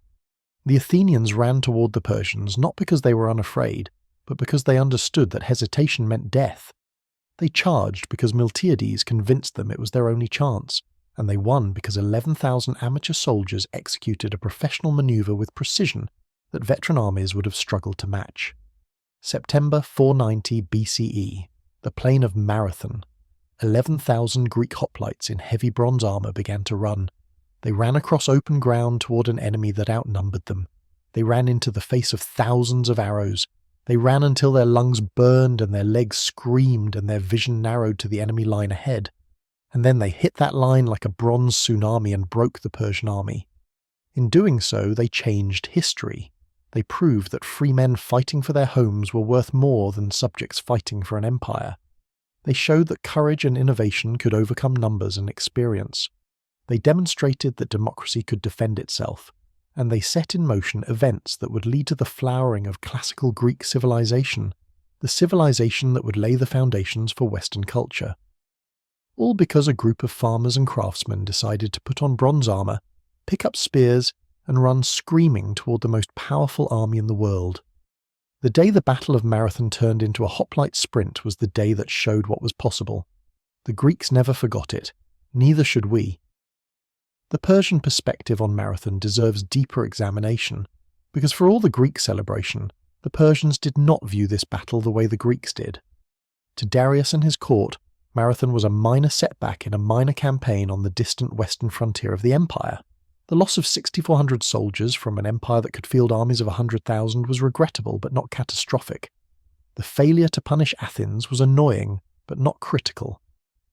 The Athenians ran toward the Persians not because they were unafraid, but because they understood that hesitation meant death. They charged because Miltiades convinced them it was their only chance, and they won because 11,000 amateur soldiers executed a professional maneuver with precision that veteran armies would have struggled to match. September 490 BCE, the plain of Marathon. 11,000 Greek hoplites in heavy bronze armour began to run. They ran across open ground toward an enemy that outnumbered them. They ran into the face of thousands of arrows. They ran until their lungs burned and their legs screamed and their vision narrowed to the enemy line ahead. And then they hit that line like a bronze tsunami and broke the Persian army. In doing so, they changed history. They proved that free men fighting for their homes were worth more than subjects fighting for an empire. They showed that courage and innovation could overcome numbers and experience. They demonstrated that democracy could defend itself, and they set in motion events that would lead to the flowering of classical Greek civilization, the civilization that would lay the foundations for Western culture. All because a group of farmers and craftsmen decided to put on bronze armour, pick up spears, and run screaming toward the most powerful army in the world. The day the Battle of Marathon turned into a hoplite sprint was the day that showed what was possible. The Greeks never forgot it, neither should we. The Persian perspective on Marathon deserves deeper examination, because for all the Greek celebration, the Persians did not view this battle the way the Greeks did. To Darius and his court, Marathon was a minor setback in a minor campaign on the distant western frontier of the empire. The loss of 6,400 soldiers from an empire that could field armies of 100,000 was regrettable but not catastrophic. The failure to punish Athens was annoying but not critical.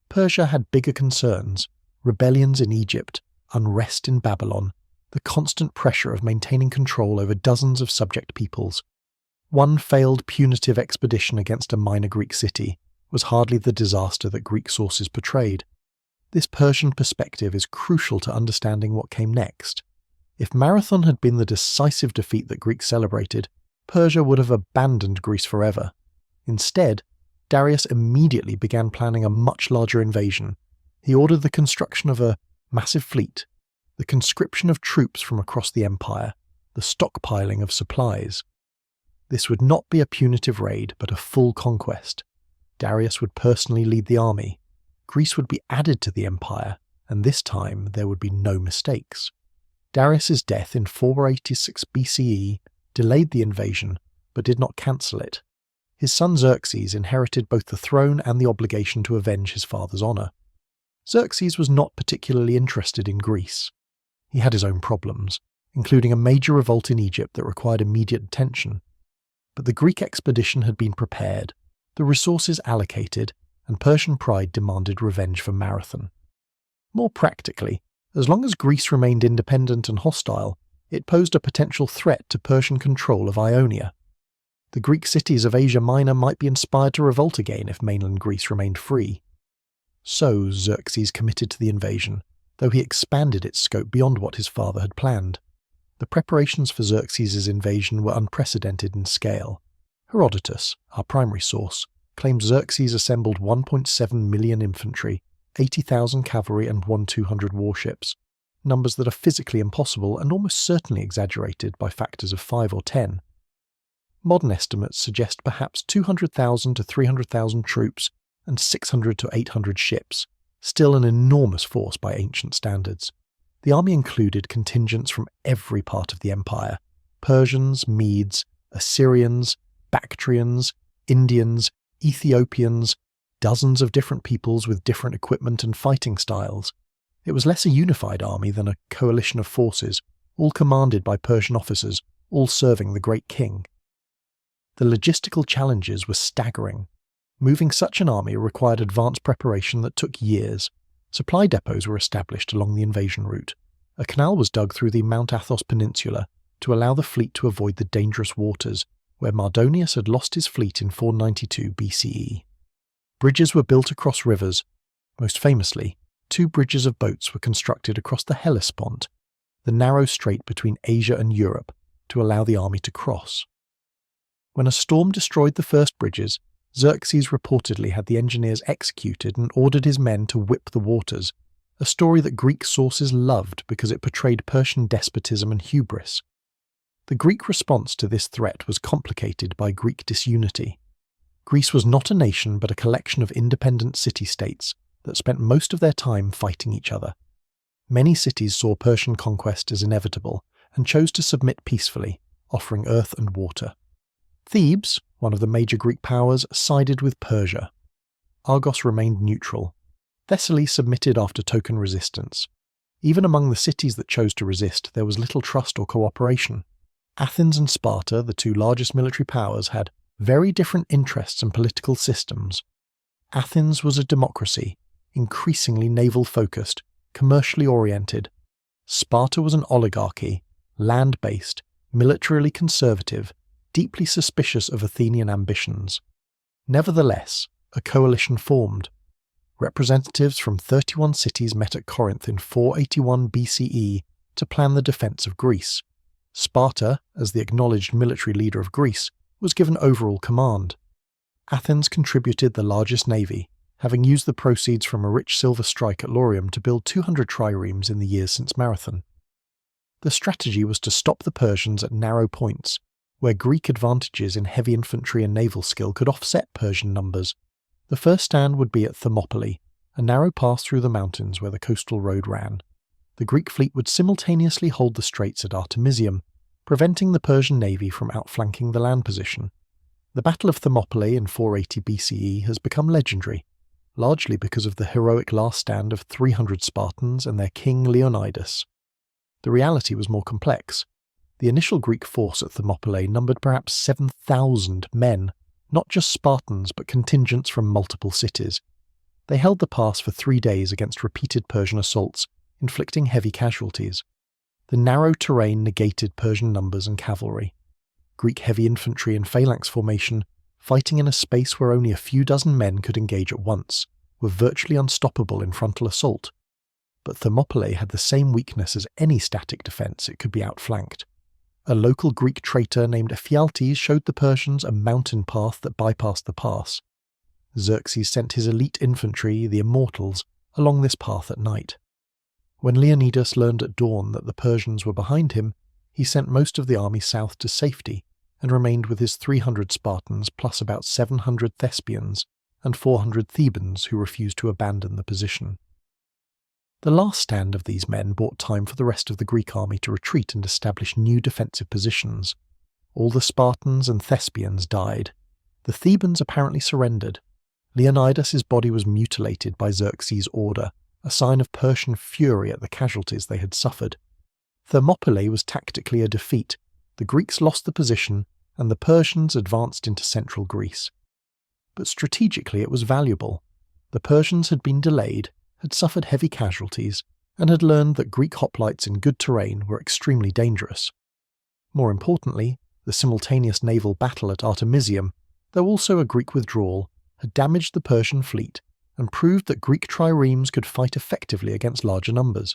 Persia had bigger concerns: rebellions in Egypt, unrest in Babylon, the constant pressure of maintaining control over dozens of subject peoples. One failed punitive expedition against a minor Greek city was hardly the disaster that Greek sources portrayed. This Persian perspective is crucial to understanding what came next. If Marathon had been the decisive defeat that Greeks celebrated, Persia would have abandoned Greece forever. Instead, Darius immediately began planning a much larger invasion. He ordered the construction of a massive fleet, the conscription of troops from across the empire, the stockpiling of supplies. This would not be a punitive raid, but a full conquest. Darius would personally lead the army. Greece would be added to the empire, and this time there would be no mistakes. Darius's death in 486 BCE delayed the invasion, but did not cancel it. His son Xerxes inherited both the throne and the obligation to avenge his father's honour. Xerxes was not particularly interested in Greece. He had his own problems, including a major revolt in Egypt that required immediate attention. But the Greek expedition had been prepared, the resources allocated, and Persian pride demanded revenge for Marathon. More practically, as long as Greece remained independent and hostile, it posed a potential threat to Persian control of Ionia. The Greek cities of Asia Minor might be inspired to revolt again if mainland Greece remained free. So Xerxes committed to the invasion, though he expanded its scope beyond what his father had planned. The preparations for Xerxes' invasion were unprecedented in scale. Herodotus, our primary source, claims Xerxes assembled 1.7 million infantry, 80,000 cavalry and 200 warships, numbers that are physically impossible and almost certainly exaggerated by factors of 5 or 10. Modern estimates suggest perhaps 200,000 to 300,000 troops and 600 to 800 ships, still an enormous force by ancient standards. The army included contingents from every part of the empire: Persians, Medes, Assyrians, Bactrians, Indians, Ethiopians, dozens of different peoples with different equipment and fighting styles. It was less a unified army than a coalition of forces, all commanded by Persian officers, all serving the great king. The logistical challenges were staggering. Moving such an army required advanced preparation that took years. Supply depots were established along the invasion route. A canal was dug through the Mount Athos Peninsula to allow the fleet to avoid the dangerous waters, where Mardonius had lost his fleet in 492 BCE. Bridges were built across rivers. Most famously, 2 bridges of boats were constructed across the Hellespont, the narrow strait between Asia and Europe, to allow the army to cross. When a storm destroyed the first bridges, Xerxes reportedly had the engineers executed and ordered his men to whip the waters, a story that Greek sources loved because it portrayed Persian despotism and hubris. The Greek response to this threat was complicated by Greek disunity. Greece was not a nation but a collection of independent city-states that spent most of their time fighting each other. Many cities saw Persian conquest as inevitable and chose to submit peacefully, offering earth and water. Thebes, one of the major Greek powers, sided with Persia. Argos remained neutral. Thessaly submitted after token resistance. Even among the cities that chose to resist, there was little trust or cooperation. Athens and Sparta, the two largest military powers, had very different interests and political systems. Athens was a democracy, increasingly naval-focused, commercially oriented. Sparta was an oligarchy, land-based, militarily conservative, deeply suspicious of Athenian ambitions. Nevertheless, a coalition formed. Representatives from 31 cities met at Corinth in 481 BCE to plan the defence of Greece. Sparta, as the acknowledged military leader of Greece, was given overall command. Athens contributed the largest navy, having used the proceeds from a rich silver strike at Laurium to build 200 triremes in the years since Marathon. The strategy was to stop the Persians at narrow points, where Greek advantages in heavy infantry and naval skill could offset Persian numbers. The first stand would be at Thermopylae, a narrow pass through the mountains where the coastal road ran. The Greek fleet would simultaneously hold the straits at Artemisium, preventing the Persian navy from outflanking the land position. The Battle of Thermopylae in 480 BCE has become legendary, largely because of the heroic last stand of 300 Spartans and their king Leonidas. The reality was more complex. The initial Greek force at Thermopylae numbered perhaps 7,000 men, not just Spartans but contingents from multiple cities. They held the pass for 3 days against repeated Persian assaults, inflicting heavy casualties. The narrow terrain negated Persian numbers and cavalry. Greek heavy infantry in phalanx formation, fighting in a space where only a few dozen men could engage at once, were virtually unstoppable in frontal assault. But Thermopylae had the same weakness as any static defence: it could be outflanked. A local Greek traitor named Ephialtes showed the Persians a mountain path that bypassed the pass. Xerxes sent his elite infantry, the Immortals, along this path at night. When Leonidas learned at dawn that the Persians were behind him, he sent most of the army south to safety and remained with his 300 Spartans plus about 700 Thespians and 400 Thebans who refused to abandon the position. The last stand of these men bought time for the rest of the Greek army to retreat and establish new defensive positions. All the Spartans and Thespians died. The Thebans apparently surrendered. Leonidas's body was mutilated by Xerxes' order, a sign of Persian fury at the casualties they had suffered. Thermopylae was tactically a defeat. The Greeks lost the position, and the Persians advanced into central Greece. But strategically it was valuable. The Persians had been delayed, had suffered heavy casualties, and had learned that Greek hoplites in good terrain were extremely dangerous. More importantly, the simultaneous naval battle at Artemisium, though also a Greek withdrawal, had damaged the Persian fleet and proved that Greek triremes could fight effectively against larger numbers.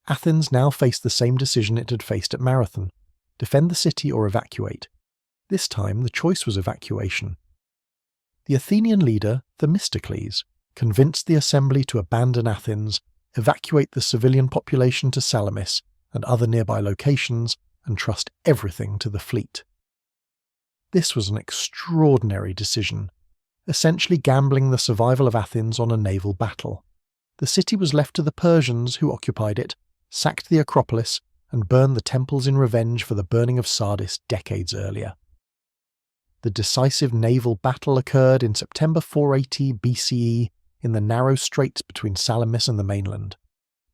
Athens now faced the same decision it had faced at Marathon: defend the city or evacuate. This time the choice was evacuation. The Athenian leader, Themistocles, convinced the assembly to abandon Athens, evacuate the civilian population to Salamis and other nearby locations, and trust everything to the fleet. This was an extraordinary decision, essentially gambling the survival of Athens on a naval battle. The city was left to the Persians, who occupied it, sacked the Acropolis, and burned the temples in revenge for the burning of Sardis decades earlier. The decisive naval battle occurred in September 480 BCE in the narrow straits between Salamis and the mainland.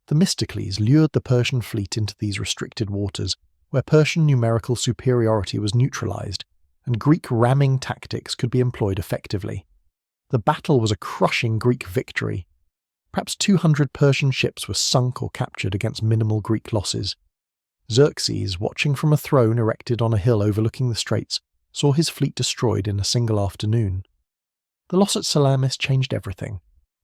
Themistocles lured the Persian fleet into these restricted waters, where Persian numerical superiority was neutralized, and Greek ramming tactics could be employed effectively. The battle was a crushing Greek victory. Perhaps 200 Persian ships were sunk or captured against minimal Greek losses. Xerxes, watching from a throne erected on a hill overlooking the straits, saw his fleet destroyed in a single afternoon. The loss at Salamis changed everything.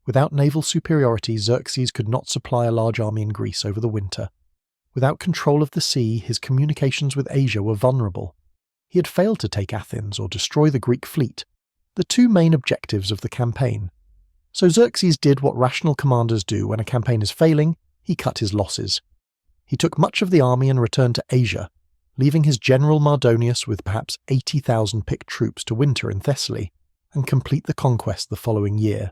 Without naval superiority, Xerxes could not supply a large army in Greece over the winter. Without control of the sea, his communications with Asia were vulnerable. He had failed to take Athens or destroy the Greek fleet, the two main objectives of the campaign. So Xerxes did what rational commanders do when a campaign is failing: he cut his losses. He took much of the army and returned to Asia, leaving his general Mardonius with perhaps 80,000 picked troops to winter in Thessaly and complete the conquest the following year.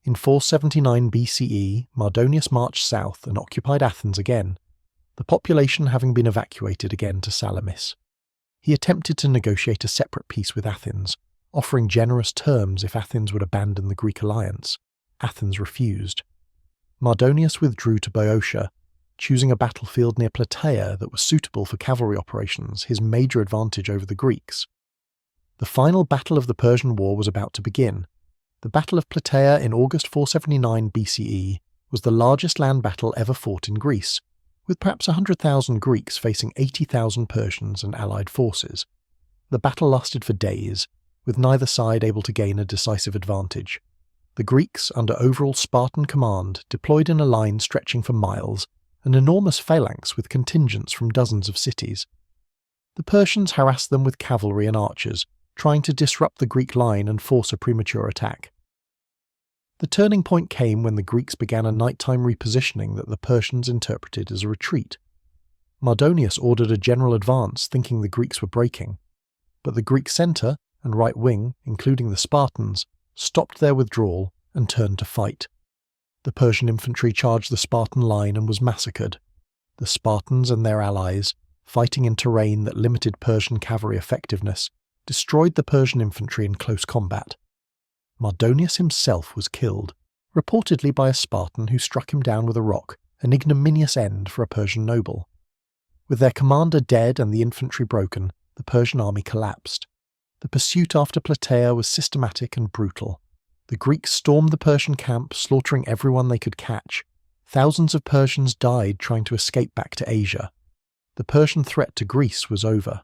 In 479 BCE, Mardonius marched south and occupied Athens again, the population having been evacuated again to Salamis. He attempted to negotiate a separate peace with Athens, offering generous terms if Athens would abandon the Greek alliance. Athens refused. Mardonius withdrew to Boeotia, choosing a battlefield near Plataea that was suitable for cavalry operations, his major advantage over the Greeks. The final battle of the Persian War was about to begin. The Battle of Plataea in August 479 BCE was the largest land battle ever fought in Greece, with perhaps 100,000 Greeks facing 80,000 Persians and allied forces. The battle lasted for days, with neither side able to gain a decisive advantage. The Greeks, under overall Spartan command, deployed in a line stretching for miles, an enormous phalanx with contingents from dozens of cities. The Persians harassed them with cavalry and archers, trying to disrupt the Greek line and force a premature attack. The turning point came when the Greeks began a nighttime repositioning that the Persians interpreted as a retreat. Mardonius ordered a general advance, thinking the Greeks were breaking. But the Greek centre and right wing, including the Spartans, stopped their withdrawal and turned to fight. The Persian infantry charged the Spartan line and was massacred. The Spartans and their allies, fighting in terrain that limited Persian cavalry effectiveness, destroyed the Persian infantry in close combat. Mardonius himself was killed, reportedly by a Spartan who struck him down with a rock, an ignominious end for a Persian noble. With their commander dead and the infantry broken, the Persian army collapsed. The pursuit after Plataea was systematic and brutal. The Greeks stormed the Persian camp, slaughtering everyone they could catch. Thousands of Persians died trying to escape back to Asia. The Persian threat to Greece was over.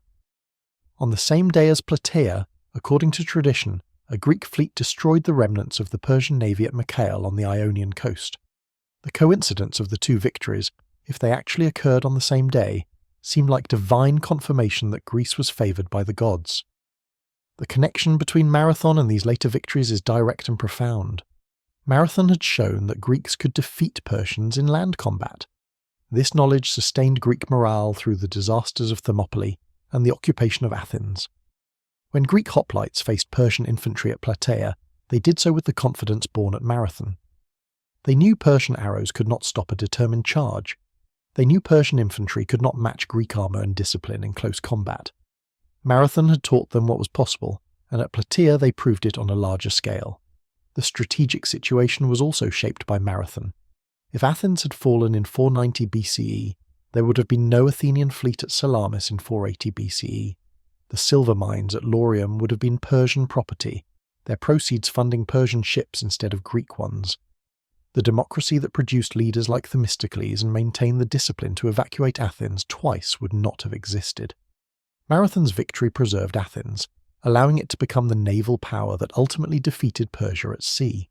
On the same day as Plataea, according to tradition, a Greek fleet destroyed the remnants of the Persian navy at Mycale on the Ionian coast. The coincidence of the two victories, if they actually occurred on the same day, seemed like divine confirmation that Greece was favoured by the gods. The connection between Marathon and these later victories is direct and profound. Marathon had shown that Greeks could defeat Persians in land combat. This knowledge sustained Greek morale through the disasters of Thermopylae and the occupation of Athens. When Greek hoplites faced Persian infantry at Plataea, they did so with the confidence born at Marathon. They knew Persian arrows could not stop a determined charge. They knew Persian infantry could not match Greek armour and discipline in close combat. Marathon had taught them what was possible, and at Plataea they proved it on a larger scale. The strategic situation was also shaped by Marathon. If Athens had fallen in 490 BCE, there would have been no Athenian fleet at Salamis in 480 BCE. The silver mines at Laurium would have been Persian property, their proceeds funding Persian ships instead of Greek ones. The democracy that produced leaders like Themistocles and maintained the discipline to evacuate Athens twice would not have existed. Marathon's victory preserved Athens, allowing it to become the naval power that ultimately defeated Persia at sea.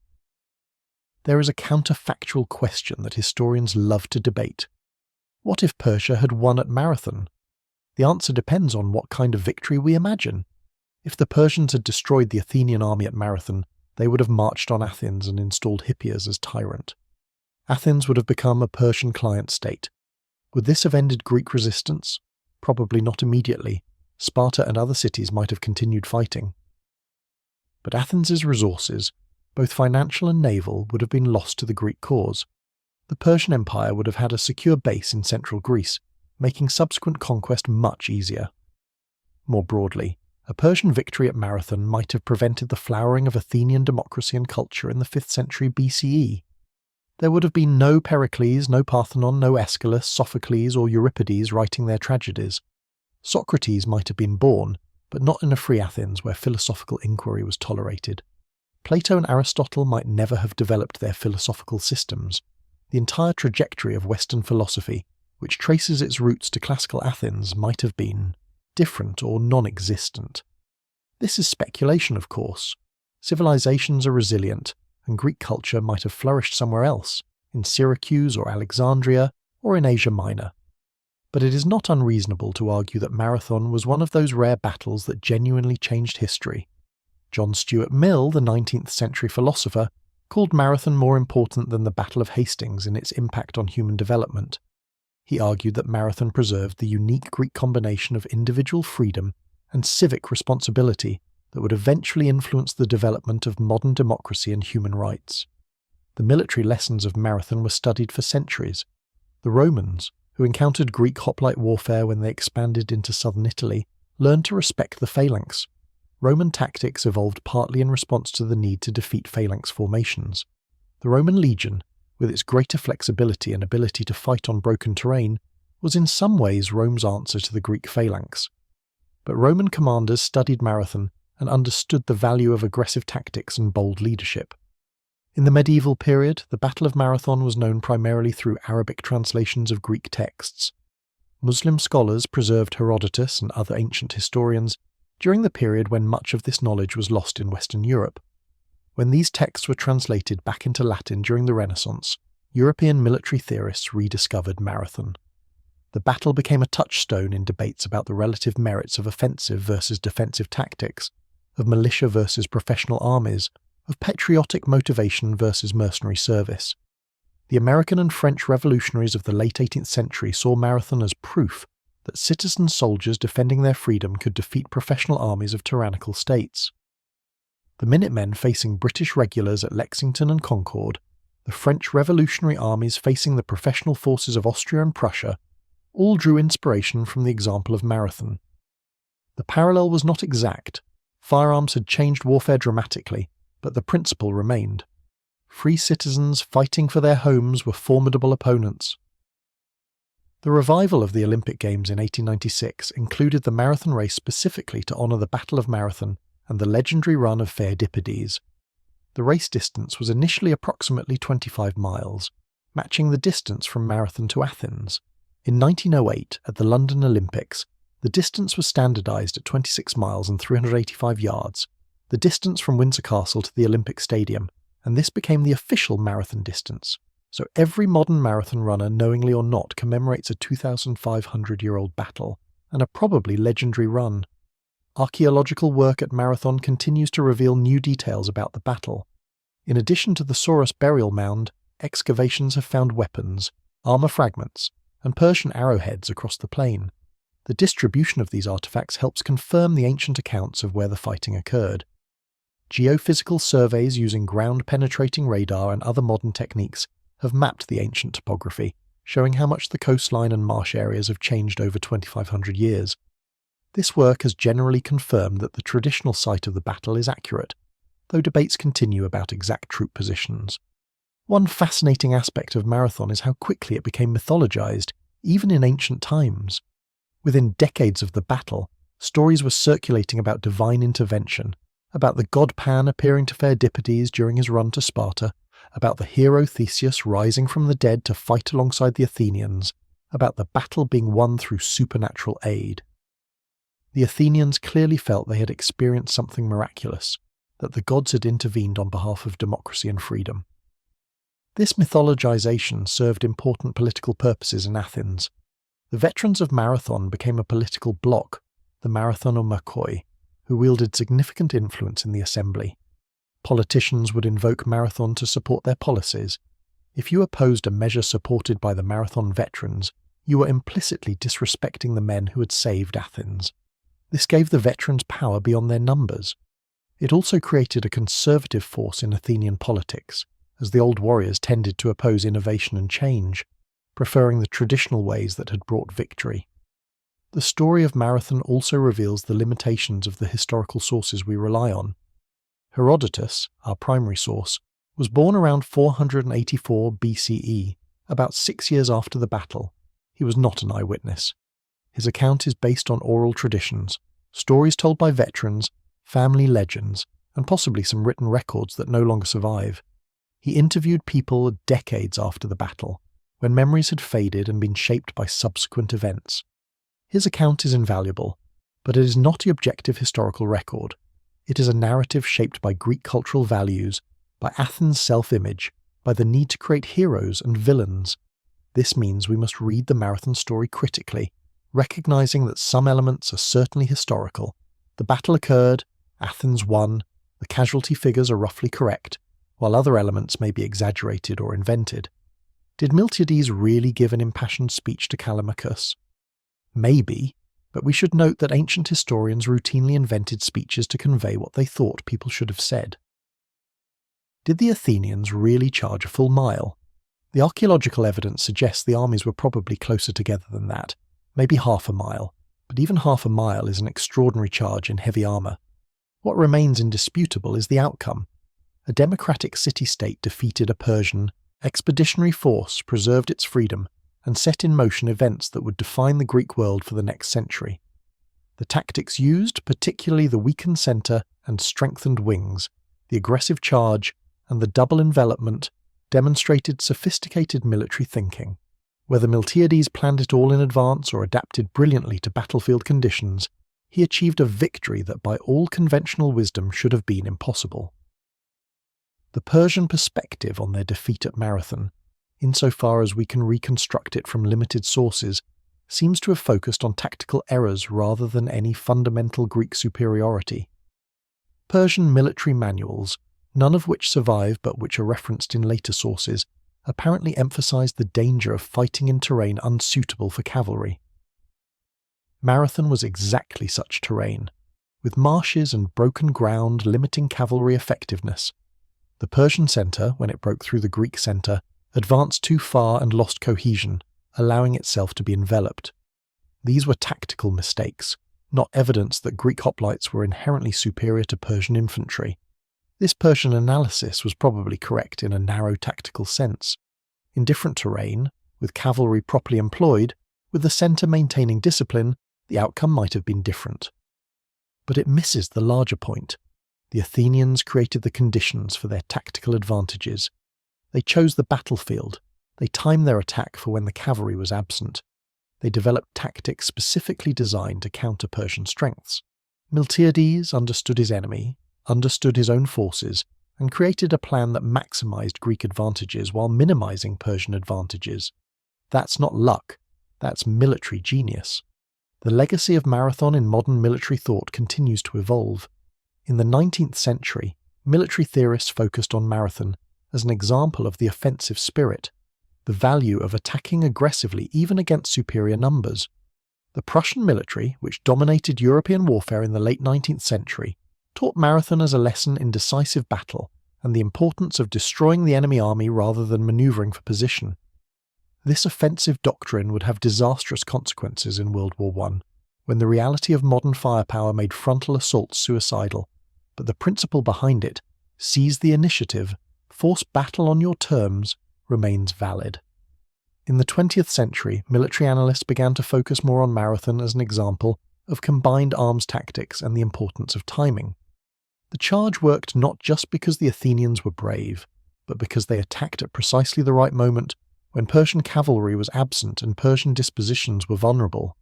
There is a counterfactual question that historians love to debate. What if Persia had won at Marathon? The answer depends on what kind of victory we imagine. If the Persians had destroyed the Athenian army at Marathon, they would have marched on Athens and installed Hippias as tyrant. Athens would have become a Persian client state. Would this have ended Greek resistance? Probably not immediately. Sparta and other cities might have continued fighting. But Athens's resources, both financial and naval, would have been lost to the Greek cause. The Persian Empire would have had a secure base in central Greece, making subsequent conquest much easier. More broadly, a Persian victory at Marathon might have prevented the flowering of Athenian democracy and culture in the 5th century BCE. There would have been no Pericles, no Parthenon, no Aeschylus, Sophocles or Euripides writing their tragedies. Socrates might have been born, but not in a free Athens where philosophical inquiry was tolerated. Plato and Aristotle might never have developed their philosophical systems. The entire trajectory of Western philosophy, which traces its roots to classical Athens, might have been different or non-existent. This is speculation, of course. Civilizations are resilient, and Greek culture might have flourished somewhere else, in Syracuse or Alexandria, or in Asia Minor. But it is not unreasonable to argue that Marathon was one of those rare battles that genuinely changed history. John Stuart Mill, the 19th century philosopher, called Marathon more important than the Battle of Hastings in its impact on human development. He argued that Marathon preserved the unique Greek combination of individual freedom and civic responsibility that would eventually influence the development of modern democracy and human rights. The military lessons of Marathon were studied for centuries. The Romans, who encountered Greek hoplite warfare when they expanded into southern Italy, learned to respect the phalanx. Roman tactics evolved partly in response to the need to defeat phalanx formations. The Roman legion, with its greater flexibility and ability to fight on broken terrain, was in some ways Rome's answer to the Greek phalanx. But Roman commanders studied Marathon and understood the value of aggressive tactics and bold leadership. In the medieval period, the Battle of Marathon was known primarily through Arabic translations of Greek texts. Muslim scholars preserved Herodotus and other ancient historians during the period when much of this knowledge was lost in Western Europe. When these texts were translated back into Latin during the Renaissance, European military theorists rediscovered Marathon. The battle became a touchstone in debates about the relative merits of offensive versus defensive tactics, of militia versus professional armies, of patriotic motivation versus mercenary service. The American and French revolutionaries of the late 18th century saw Marathon as proof that citizen soldiers defending their freedom could defeat professional armies of tyrannical states. The Minutemen facing British regulars at Lexington and Concord, the French revolutionary armies facing the professional forces of Austria and Prussia, all drew inspiration from the example of Marathon. The parallel was not exact. Firearms had changed warfare dramatically, but the principle remained. Free citizens fighting for their homes were formidable opponents. The revival of the Olympic Games in 1896 included the marathon race specifically to honour the Battle of Marathon and the legendary run of Pheidippides. The race distance was initially approximately 25 miles, matching the distance from Marathon to Athens. In 1908, at the London Olympics, the distance was standardised at 26 miles and 385 yards, the distance from Windsor Castle to the Olympic Stadium, and this became the official marathon distance. So every modern marathon runner, knowingly or not, commemorates a 2,500-year-old battle, and a probably legendary run. Archaeological work at Marathon continues to reveal new details about the battle. In addition to the Saurus burial mound, excavations have found weapons, armour fragments, and Persian arrowheads across the plain. The distribution of these artefacts helps confirm the ancient accounts of where the fighting occurred. Geophysical surveys using ground-penetrating radar and other modern techniques have mapped the ancient topography, showing how much the coastline and marsh areas have changed over 2,500 years. This work has generally confirmed that the traditional site of the battle is accurate, though debates continue about exact troop positions. One fascinating aspect of Marathon is how quickly it became mythologized, even in ancient times. Within decades of the battle, stories were circulating about divine intervention, about the god Pan appearing to Pheidippides during his run to Sparta, about the hero Theseus rising from the dead to fight alongside the Athenians, about the battle being won through supernatural aid. The Athenians clearly felt they had experienced something miraculous, that the gods had intervened on behalf of democracy and freedom. This mythologization served important political purposes in Athens. The veterans of Marathon became a political bloc, the Marathonomachoi, who wielded significant influence in the assembly. Politicians would invoke Marathon to support their policies. If you opposed a measure supported by the Marathon veterans, you were implicitly disrespecting the men who had saved Athens. This gave the veterans power beyond their numbers. It also created a conservative force in Athenian politics, as the old warriors tended to oppose innovation and change, preferring the traditional ways that had brought victory. The story of Marathon also reveals the limitations of the historical sources we rely on. Herodotus, our primary source, was born around 484 BCE, about 6 years after the battle. He was not an eyewitness. His account is based on oral traditions, stories told by veterans, family legends, and possibly some written records that no longer survive. He interviewed people decades after the battle, when memories had faded and been shaped by subsequent events. His account is invaluable, but it is not the objective historical record. It is a narrative shaped by Greek cultural values, by Athens' self-image, by the need to create heroes and villains. This means we must read the Marathon story critically, recognizing that some elements are certainly historical. The battle occurred, Athens won, the casualty figures are roughly correct, while other elements may be exaggerated or invented. Did Miltiades really give an impassioned speech to Callimachus? Maybe, but we should note that ancient historians routinely invented speeches to convey what they thought people should have said. Did the Athenians really charge a full mile? The archaeological evidence suggests the armies were probably closer together than that, maybe half a mile, but even half a mile is an extraordinary charge in heavy armour. What remains indisputable is the outcome. A democratic city-state defeated a Persian expeditionary force, preserved its freedom, and set in motion events that would define the Greek world for the next century. The tactics used, particularly the weakened centre and strengthened wings, the aggressive charge, and the double envelopment, demonstrated sophisticated military thinking. Whether Miltiades planned it all in advance or adapted brilliantly to battlefield conditions, he achieved a victory that by all conventional wisdom should have been impossible. The Persian perspective on their defeat at Marathon, insofar as we can reconstruct it from limited sources, seems to have focused on tactical errors rather than any fundamental Greek superiority. Persian military manuals, none of which survive but which are referenced in later sources, apparently emphasized the danger of fighting in terrain unsuitable for cavalry. Marathon was exactly such terrain, with marshes and broken ground limiting cavalry effectiveness. The Persian centre, when it broke through the Greek centre, advanced too far and lost cohesion, allowing itself to be enveloped. These were tactical mistakes, not evidence that Greek hoplites were inherently superior to Persian infantry. This Persian analysis was probably correct in a narrow tactical sense. In different terrain, with cavalry properly employed, with the centre maintaining discipline, the outcome might have been different. But it misses the larger point. The Athenians created the conditions for their tactical advantages. They chose the battlefield. They timed their attack for when the cavalry was absent. They developed tactics specifically designed to counter Persian strengths. Miltiades understood his enemy, understood his own forces, and created a plan that maximized Greek advantages while minimizing Persian advantages. That's not luck, that's military genius. The legacy of Marathon in modern military thought continues to evolve. In the 19th century, military theorists focused on Marathon as an example of the offensive spirit, the value of attacking aggressively even against superior numbers. The Prussian military, which dominated European warfare in the late 19th century, taught Marathon as a lesson in decisive battle and the importance of destroying the enemy army rather than manoeuvring for position. This offensive doctrine would have disastrous consequences in World War I, when the reality of modern firepower made frontal assaults suicidal, but the principle behind it, seize the initiative, force battle on your terms, remains valid. In the 20th century, military analysts began to focus more on Marathon as an example of combined arms tactics and the importance of timing. The charge worked not just because the Athenians were brave, but because they attacked at precisely the right moment, when Persian cavalry was absent and Persian dispositions were vulnerable.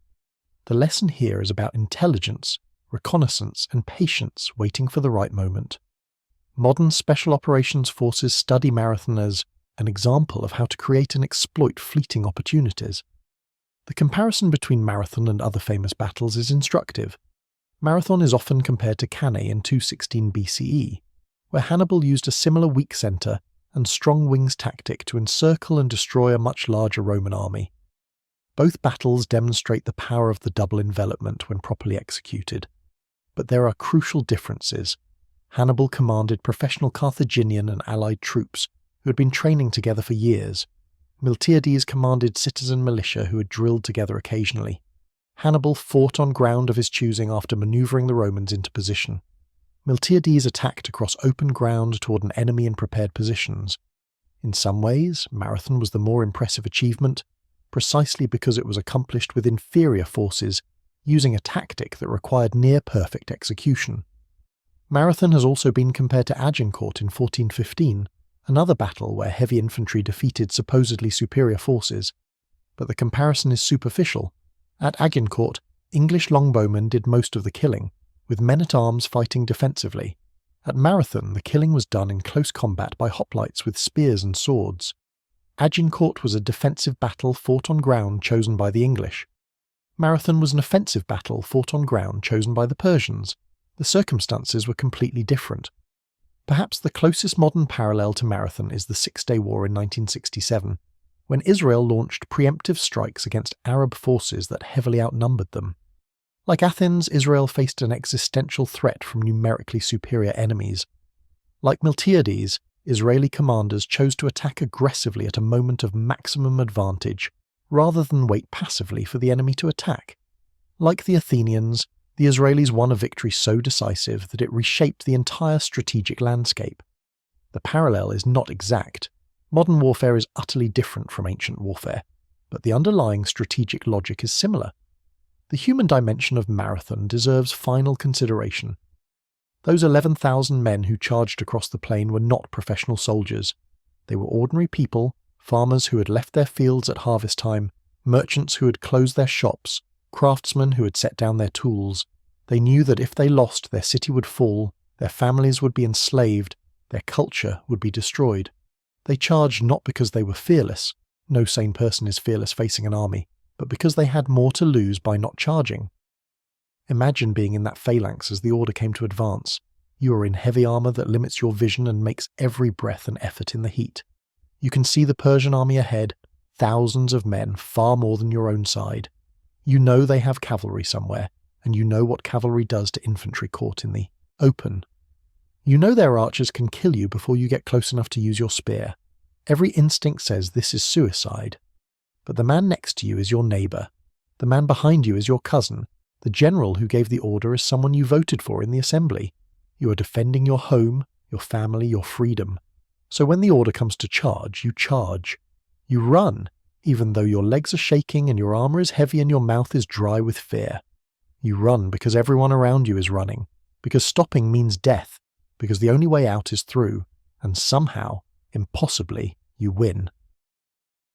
The lesson here is about intelligence, reconnaissance, and patience waiting for the right moment. Modern special operations forces study Marathon as an example of how to create and exploit fleeting opportunities. The comparison between Marathon and other famous battles is instructive. Marathon is often compared to Cannae in 216 BCE, where Hannibal used a similar weak centre and strong wings tactic to encircle and destroy a much larger Roman army. Both battles demonstrate the power of the double envelopment when properly executed. But there are crucial differences. Hannibal commanded professional Carthaginian and allied troops who had been training together for years. Miltiades commanded citizen militia who had drilled together occasionally. Hannibal fought on ground of his choosing after manoeuvring the Romans into position. Miltiades attacked across open ground toward an enemy in prepared positions. In some ways, Marathon was the more impressive achievement, precisely because it was accomplished with inferior forces, using a tactic that required near-perfect execution. Marathon has also been compared to Agincourt in 1415, another battle where heavy infantry defeated supposedly superior forces. But the comparison is superficial. At Agincourt, English longbowmen did most of the killing, with men-at-arms fighting defensively. At Marathon, the killing was done in close combat by hoplites with spears and swords. Agincourt was a defensive battle fought on ground chosen by the English. Marathon was an offensive battle fought on ground chosen by the Persians. The circumstances were completely different. Perhaps the closest modern parallel to Marathon is the Six-Day War in 1967. when Israel launched preemptive strikes against Arab forces that heavily outnumbered them. Like Athens, Israel faced an existential threat from numerically superior enemies. Like Miltiades, Israeli commanders chose to attack aggressively at a moment of maximum advantage, rather than wait passively for the enemy to attack. Like the Athenians, the Israelis won a victory so decisive that it reshaped the entire strategic landscape. The parallel is not exact. Modern warfare is utterly different from ancient warfare, but the underlying strategic logic is similar. The human dimension of Marathon deserves final consideration. Those 11,000 men who charged across the plain were not professional soldiers. They were ordinary people, farmers who had left their fields at harvest time, merchants who had closed their shops, craftsmen who had set down their tools. They knew that if they lost, their city would fall, their families would be enslaved, their culture would be destroyed. They charged not because they were fearless. No sane person is fearless facing an army, but because they had more to lose by not charging. Imagine being in that phalanx as the order came to advance. You are in heavy armour that limits your vision and makes every breath an effort in the heat. You can see the Persian army ahead, thousands of men, far more than your own side. You know they have cavalry somewhere, and you know what cavalry does to infantry caught in the open. You know their archers can kill you before you get close enough to use your spear. Every instinct says this is suicide. But the man next to you is your neighbour. The man behind you is your cousin. The general who gave the order is someone you voted for in the assembly. You are defending your home, your family, your freedom. So when the order comes to charge, you charge. You run, even though your legs are shaking and your armour is heavy and your mouth is dry with fear. You run because everyone around you is running, because stopping means death, because the only way out is through, and somehow, impossibly, you win.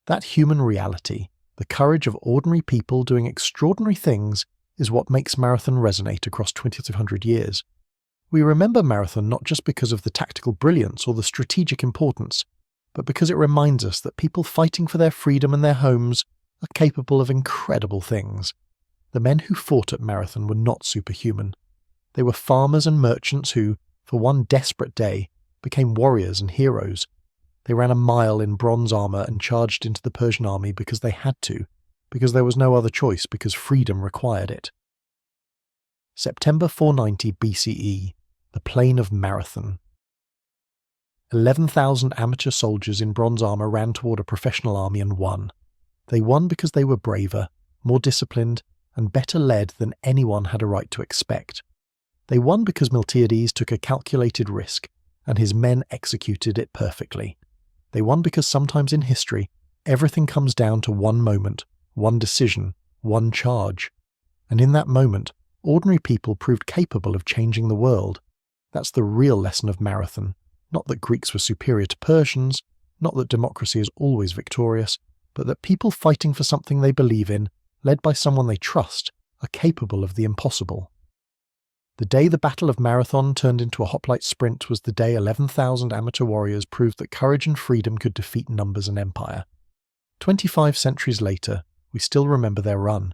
That human reality, the courage of ordinary people doing extraordinary things, is what makes Marathon resonate across 2,200 years. We remember Marathon not just because of the tactical brilliance or the strategic importance, but because it reminds us that people fighting for their freedom and their homes are capable of incredible things. The men who fought at Marathon were not superhuman. They were farmers and merchants who, for one desperate day, became warriors and heroes. They ran a mile in bronze armour and charged into the Persian army because they had to, because there was no other choice, because freedom required it. September 490 BCE, the Plain of Marathon. 11,000 amateur soldiers in bronze armour ran toward a professional army and won. They won because they were braver, more disciplined, and better led than anyone had a right to expect. They won because Miltiades took a calculated risk, and his men executed it perfectly. They won because sometimes in history, everything comes down to one moment, one decision, one charge. And in that moment, ordinary people proved capable of changing the world. That's the real lesson of Marathon. Not that Greeks were superior to Persians, not that democracy is always victorious, but that people fighting for something they believe in, led by someone they trust, are capable of the impossible. The day the Battle of Marathon turned into a hoplite sprint was the day 11,000 amateur warriors proved that courage and freedom could defeat numbers and empire. 25 centuries later, we still remember their run.